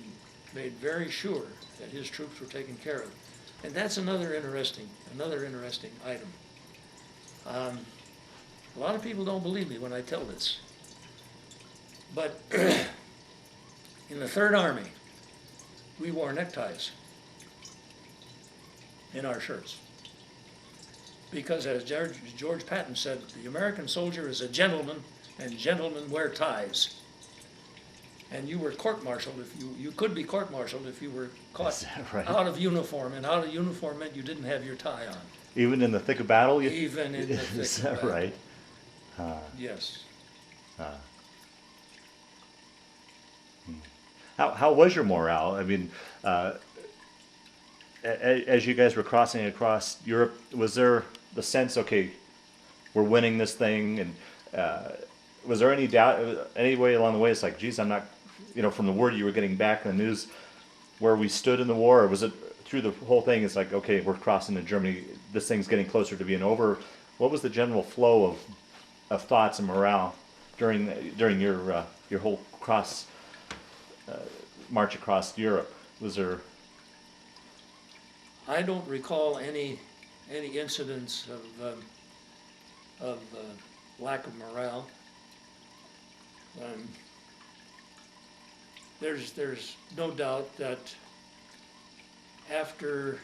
very sure that his troops were taken care of, and that's another interesting item. A lot of people don't believe me when I tell this, but in the Third Army, we wore neckties in our shirts. Because as George Patton said, the American soldier is a gentleman, and gentlemen wear ties. And you were court-martialed if you could be court-martialed if you were caught right? out of uniform, and out of uniform meant you didn't have your tie on. Even in the thick of battle? Even in the thick Is of that battle. right? Yes. How was your morale? I mean, as you guys were crossing across Europe, was there the sense, okay, we're winning this thing, and was there any doubt, any way along the way, it's like, geez, I'm not, from the word you were getting back in the news, where we stood in the war, or was it through the whole thing, it's like, okay, we're crossing to Germany, this thing's getting closer to being over? What was the general flow of thoughts and morale during your whole march across Europe? Was there? I don't recall any incidents of lack of morale. There's no doubt that after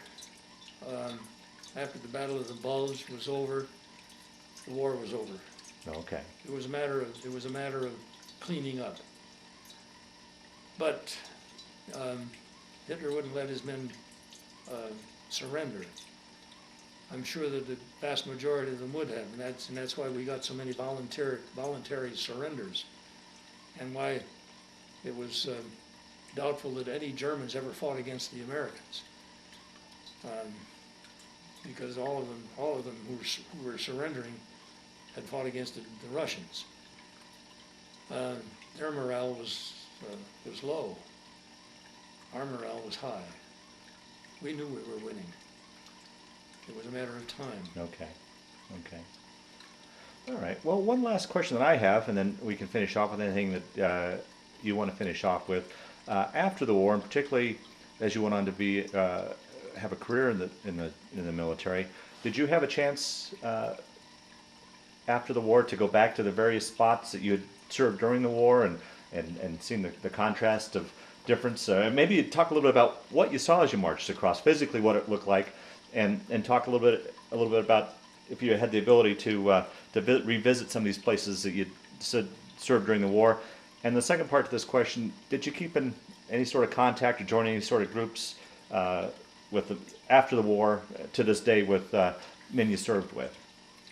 the Battle of the Bulge was over, the war was over. Okay. It was a matter of cleaning up. But Hitler wouldn't let his men surrender. I'm sure that the vast majority of them would have, and that's why we got so many voluntary surrenders, and why it was doubtful that any Germans ever fought against the Americans, because all of them who were surrendering had fought against the Russians. Their morale was low. Our morale was high. We knew we were winning. It was a matter of time. Okay, okay. All right, well, one last question that I have, and then we can finish off with anything that you want to finish off with. After the war, and particularly as you went on to be have a career in the military, did you have a chance after the war to go back to the various spots that you had served during the war and seen the contrast of difference? Maybe talk a little bit about what you saw as you marched across, physically what it looked like, and talk a little bit about if you had the ability to revisit some of these places that you served during the war. And the second part to this question: did you keep in any sort of contact or join any sort of groups after the war to this day with men you served with?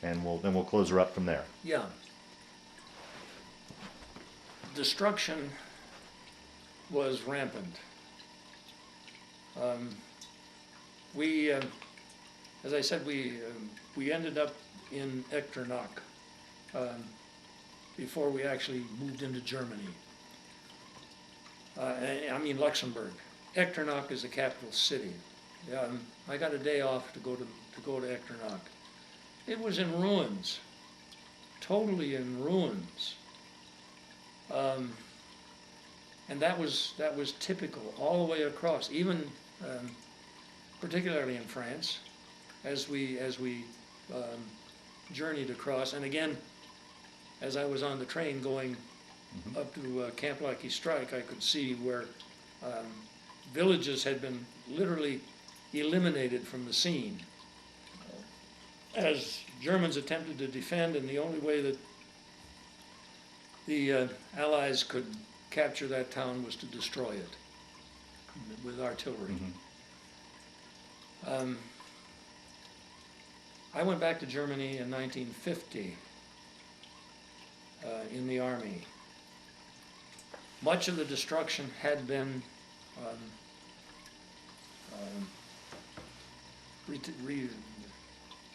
And we'll close her up from there. Yeah. Destruction was rampant. As I said, we ended up in Echternach before we actually moved into Germany. I mean Luxembourg. Echternach is the capital city. I got a day off to go to Echternach. It was in ruins, totally in ruins, and that was typical all the way across. Even particularly in France, as we journeyed across, and again, as I was on the train going up to Camp Lucky Strike, I could see where villages had been literally eliminated from the scene as Germans attempted to defend, and the only way that the Allies could capture that town was to destroy it with artillery. I went back to Germany in 1950 in the Army. Much of the destruction had been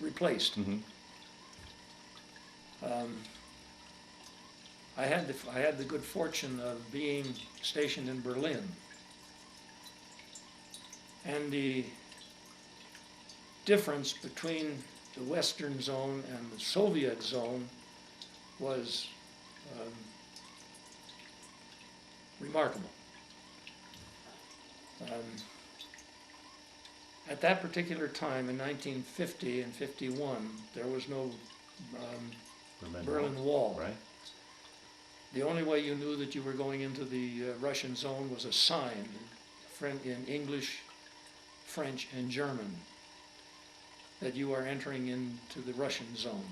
replaced. I had the good fortune of being stationed in Berlin, and the difference between the Western zone and the Soviet zone was remarkable. At that particular time, in 1950 and 51, there was no Berlin Wall. Right. The only way you knew that you were going into the Russian zone was a sign in English, French, and German that you are entering into the Russian zone.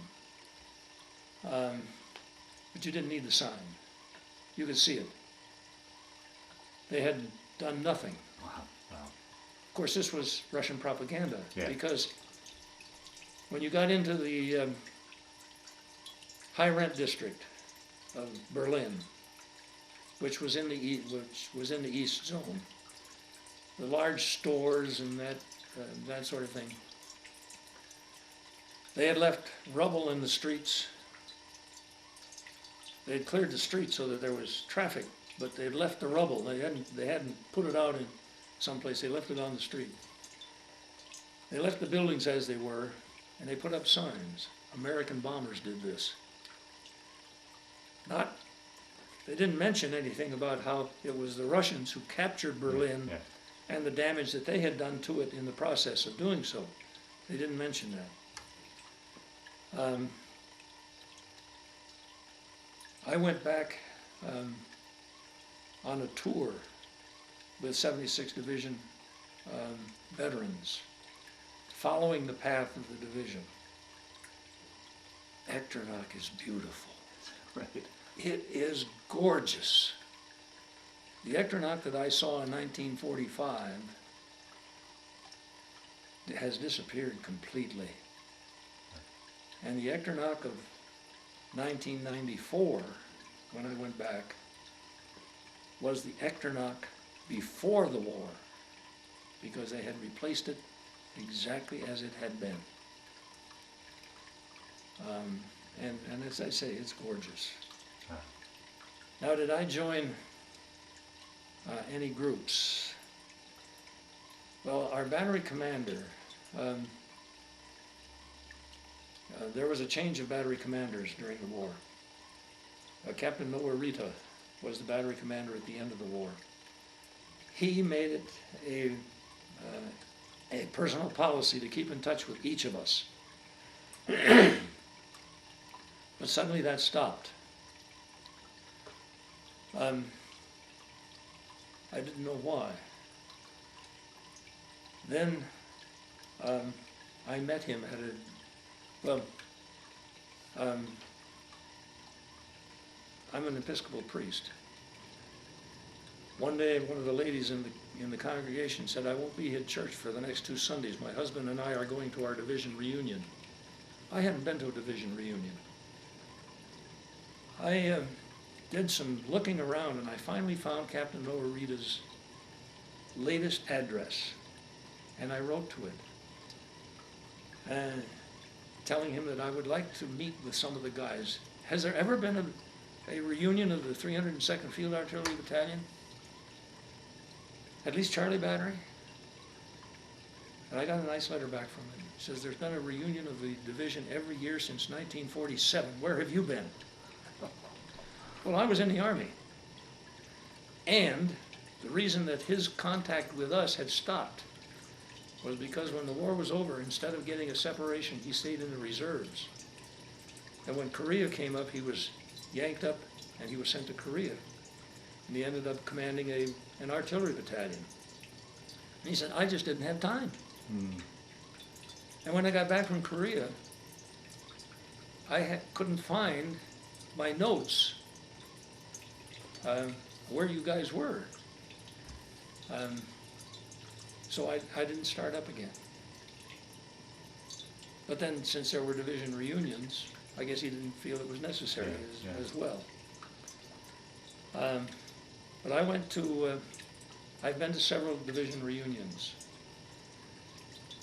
But you didn't need the sign. You could see it. They had done nothing. Wow. Of course, this was Russian propaganda, Yeah. because when you got into the high rent district of Berlin, which was in the East Zone, the large stores and that sort of thing, they had left rubble in the streets. They had cleared the streets so that there was traffic, but they had left the rubble. They hadn't put it out in someplace. They left it on the street. They left the buildings as they were, and they put up signs. American bombers did this. They didn't mention anything about how it was the Russians who captured Berlin and the damage that they had done to it in the process of doing so. They didn't mention that. I went back on a tour with 76th Division veterans, following the path of the division. Echternach is beautiful. Right. It is gorgeous. The Echternach that I saw in 1945 has disappeared completely. And the Echternach of 1994, when I went back, was the Echternach before the war, because they had replaced it exactly as it had been. And as I say, it's gorgeous. Now, did I join any groups? Well, our battery commander there was a change of battery commanders during the war. Captain Noah Rita was the battery commander at the end of the war. He made it a personal policy to keep in touch with each of us. But suddenly that stopped. I didn't know why. Then I met him at I'm an Episcopal priest. One day, one of the ladies in the congregation said, "I won't be at church for the next 2 Sundays. My husband and I are going to our division reunion." I hadn't been to a division reunion. I did some looking around, and I finally found Captain Noah Rita's latest address, and I wrote to it, telling him that I would like to meet with some of the guys. Has there ever been a reunion of the 302nd Field Artillery Battalion? At least Charlie Battery? And I got a nice letter back from him. It says, "There's been a reunion of the division every year since 1947. Where have you been?" Well, I was in the Army. And the reason that his contact with us had stopped was because when the war was over, instead of getting a separation, he stayed in the reserves. And when Korea came up, he was yanked up and he was sent to Korea. And he ended up commanding an artillery battalion. And he said, "I just didn't have time." And when I got back from Korea, I couldn't find my notes where you guys were. So I didn't start up again. But then, since there were division reunions, I guess he didn't feel it was necessary as well. But I went to, I've been to several division reunions.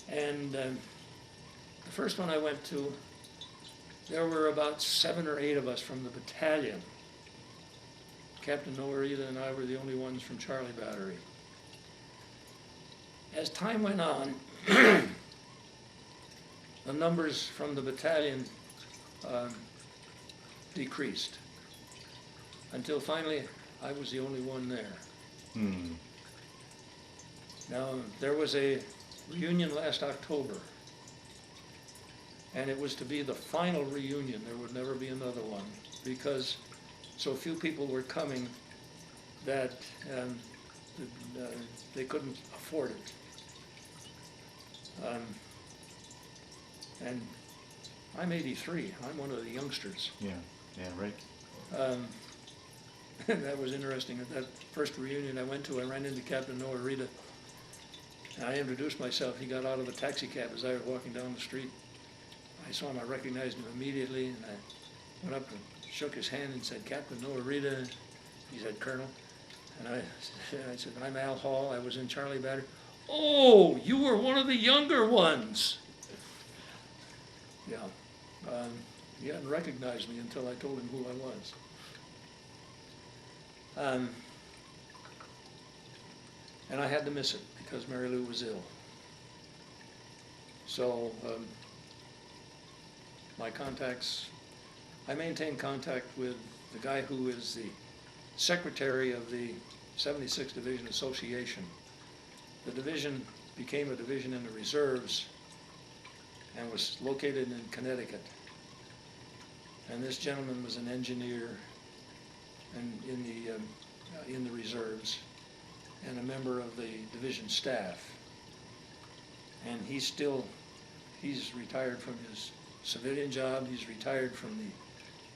And the first one I went to, there were about 7 or 8 of us from the battalion. Captain Noah Rita and I were the only ones from Charlie Battery. As time went on, the numbers from the battalion decreased, until finally I was the only one there. Now, there was a reunion last October, and it was to be the final reunion. There would never be another one, because so few people were coming that they couldn't afford it. And I'm 83. I'm one of the youngsters. Yeah, right. That was interesting. At that first reunion I went to, I ran into Captain Noah Rita. And I introduced myself. He got out of a taxi cab as I was walking down the street. I saw him. I recognized him immediately, and I went up and shook his hand and said, "Captain Noah Rita." He said, "Colonel." And I said, "I'm Al Hall. I was in Charlie Battery." "Oh, you were one of the younger ones." Yeah. He hadn't recognized me until I told him who I was. And I had to miss it because Mary Lou was ill. So my contacts, I maintain contact with the guy who is the secretary of the 76th Division Association. The division became a division in the reserves and was located in Connecticut. And this gentleman was an engineer and in the reserves and a member of the division staff. And he's retired from his civilian job, he's retired from the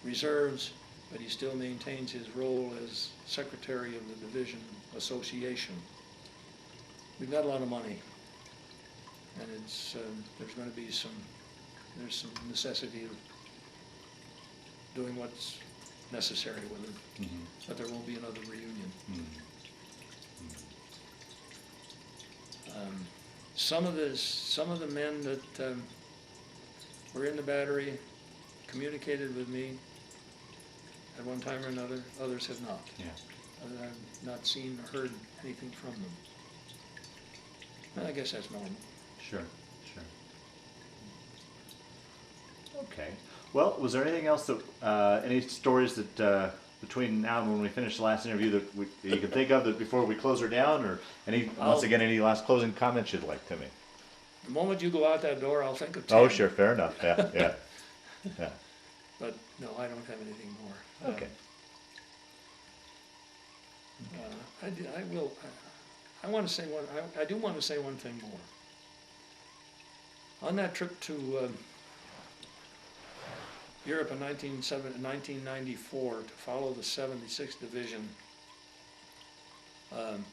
reserves, but he still maintains his role as secretary of the division association. We've got a lot of money, and it's there's going to be some necessity of doing what's necessary with it, but there won't be another reunion. Some of the men that were in the battery communicated with me at one time or another. Others have not. Yeah. I've not seen or heard anything from them. And I guess that's normal. Sure. Okay. Well, was there anything else that, any stories that, between now and when we finish the last interview that you can think of that before we close her down, or once again, any last closing comments you'd like to make? The moment you go out that door, I'll think of 10. Oh, sure, fair enough, yeah, yeah, yeah. But no, I don't have anything more. Okay. I want to say one. I do want to say one thing more. On that trip to Europe in 1994 to follow the 76th Division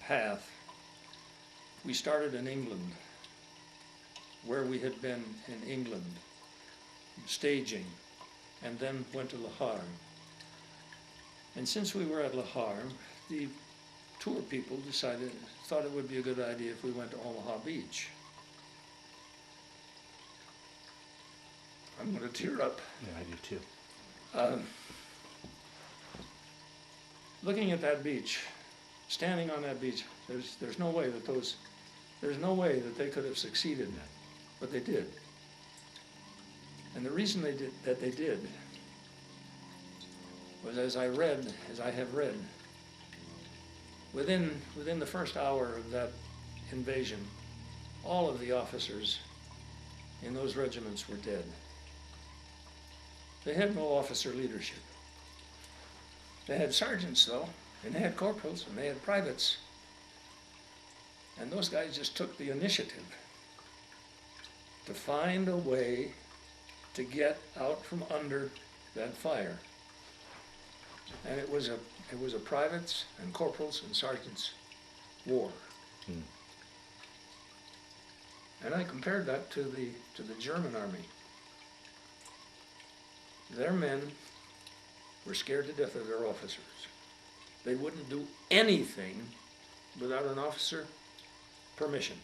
path, we started in England, where we had been in England, staging, and then went to La Harre. And since we were at La Harre, the tour people thought it would be a good idea if we went to Omaha Beach. I'm going to tear up. Yeah, I do too. Looking at that beach, standing on that beach, there's no way that they could have succeeded, but they did. And the reason they did was, as I have read, within the first hour of that invasion, all of the officers in those regiments were dead. They had no officer leadership. They had sergeants, though, and they had corporals, and they had privates. And those guys just took the initiative to find a way to get out from under that fire. And it was a privates and corporals and sergeants war. And I compared that to the German army. Their men were scared to death of their officers. They wouldn't do anything without an officer permission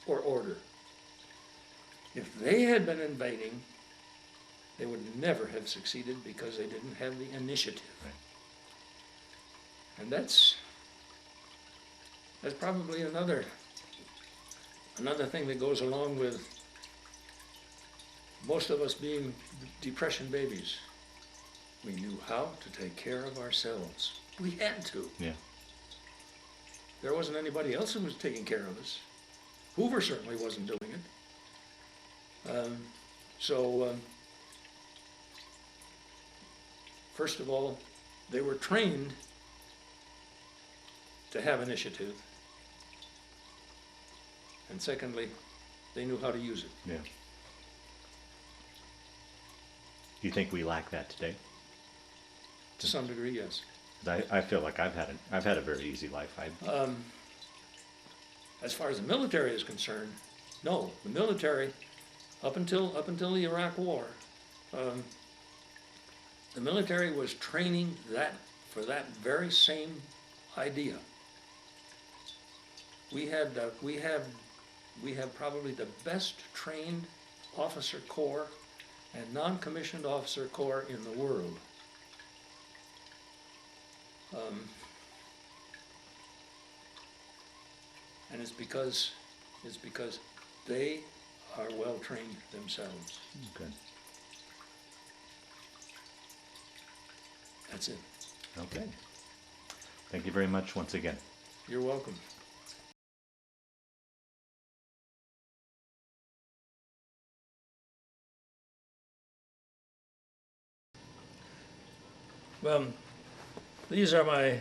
or order. If they had been invading, they would never have succeeded because they didn't have the initiative. Right. And that's probably another thing that goes along with most of us being depression babies. We knew how to take care of ourselves. We had to. Yeah. There wasn't anybody else who was taking care of us. Hoover certainly wasn't doing it. First of all, they were trained to have initiative. And secondly, they knew how to use it. Yeah. Do you think we lack that today? To some degree, yes. I feel like I've had a very easy life. As far as the military is concerned, no. The military, up until the Iraq War, the military was training for that very same idea. We have probably the best trained officer corps and non-commissioned officer corps in the world. And it's because they are well trained themselves. Good. That's it. Okay. Thank you very much once again. You're welcome. Well, these are my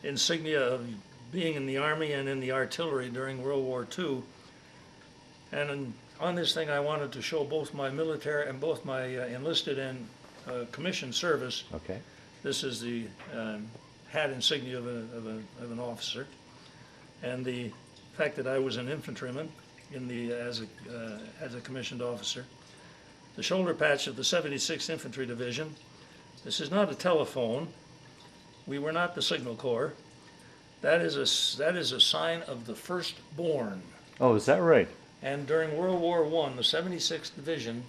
insignia of being in the Army and in the artillery during World War II. And on this thing, I wanted to show both my military and both my enlisted and commissioned service. Okay. This is the hat insignia of an officer, and the fact that I was an infantryman as a commissioned officer. The shoulder patch of the 76th Infantry Division. This is not a telephone. We were not the Signal Corps. That is a sign of the firstborn. Oh, is that right? And during World War I, the 76th Division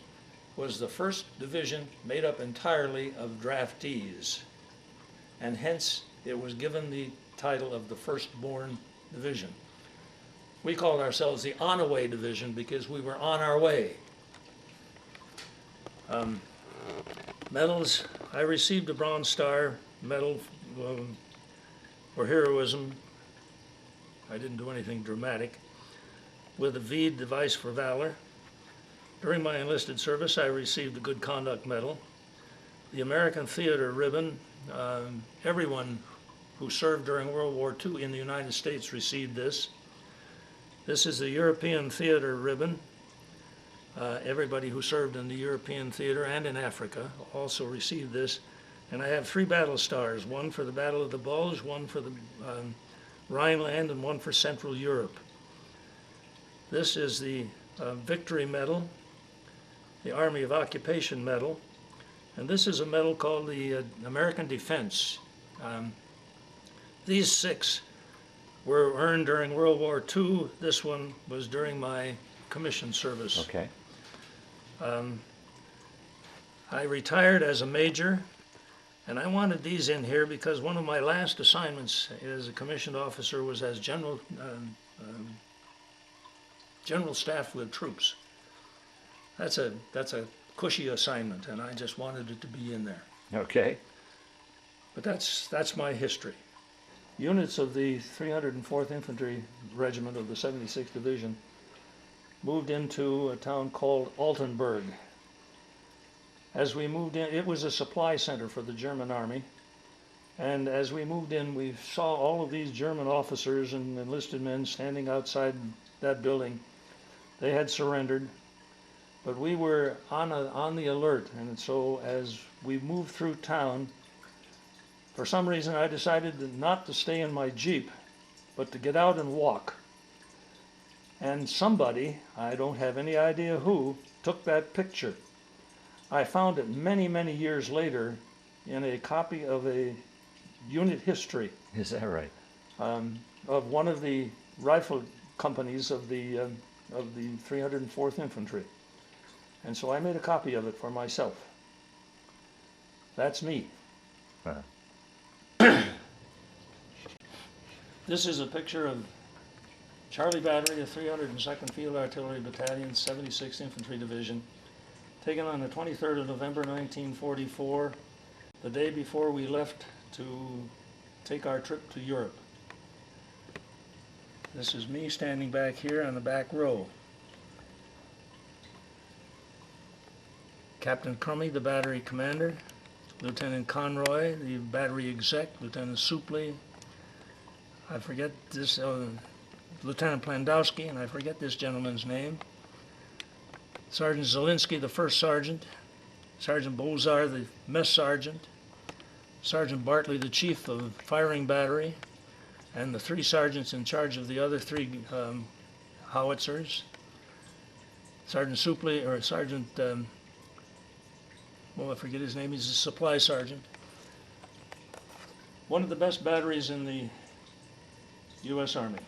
was the first division made up entirely of draftees. And hence, it was given the title of the firstborn division. We called ourselves the On-a-Way Division because we were on our way. Medals, I received a Bronze Star medal for heroism. I didn't do anything dramatic. With the V device for valor. During my enlisted service, I received the Good Conduct Medal. The American Theater Ribbon. Everyone who served during World War II in the United States received this. This is the European Theater Ribbon. Everybody who served in the European theater and in Africa also received this. And I have 3 battle stars, one for the Battle of the Bulge, one for the Rhineland, and one for Central Europe. This is the Victory Medal, the Army of Occupation Medal, and this is a medal called the American Defense. These 6 were earned during World War II. This one was during my commission service. Okay. I retired as a major, and I wanted these in here because one of my last assignments as a commissioned officer was as general staff with troops. That's a cushy assignment, and I just wanted it to be in there. Okay. But that's my history. Units of the 304th Infantry Regiment of the 76th Division moved into a town called Altenburg. As we moved in, it was a supply center for the German army, and as we moved in, we saw all of these German officers and enlisted men standing outside that building. They had surrendered, but we were on the alert, and so as we moved through town, for some reason I decided not to stay in my Jeep, but to get out and walk. And somebody, I don't have any idea who, took that picture. I found it many, many years later in a copy of a unit history. Is that right? Of one of the rifle companies of the 304th Infantry. And so I made a copy of it for myself. That's me. This is a picture of Charlie Battery of 302nd Field Artillery Battalion, 76th Infantry Division, taken on the 23rd of November 1944, the day before we left to take our trip to Europe. This is me standing back here on the back row. Captain Crummy, the battery commander, Lieutenant Conroy, the battery exec, Lieutenant Supley, I forget this, Lieutenant Plandowski, and I forget this gentleman's name, Sergeant Zielinski, the first sergeant, Sergeant Bozar, the mess sergeant, Sergeant Bartley, the chief of firing battery, and the 3 sergeants in charge of the other 3 howitzers, Sergeant Supley, or Sergeant, I forget his name, he's a supply sergeant. One of the best batteries in the U.S. Army.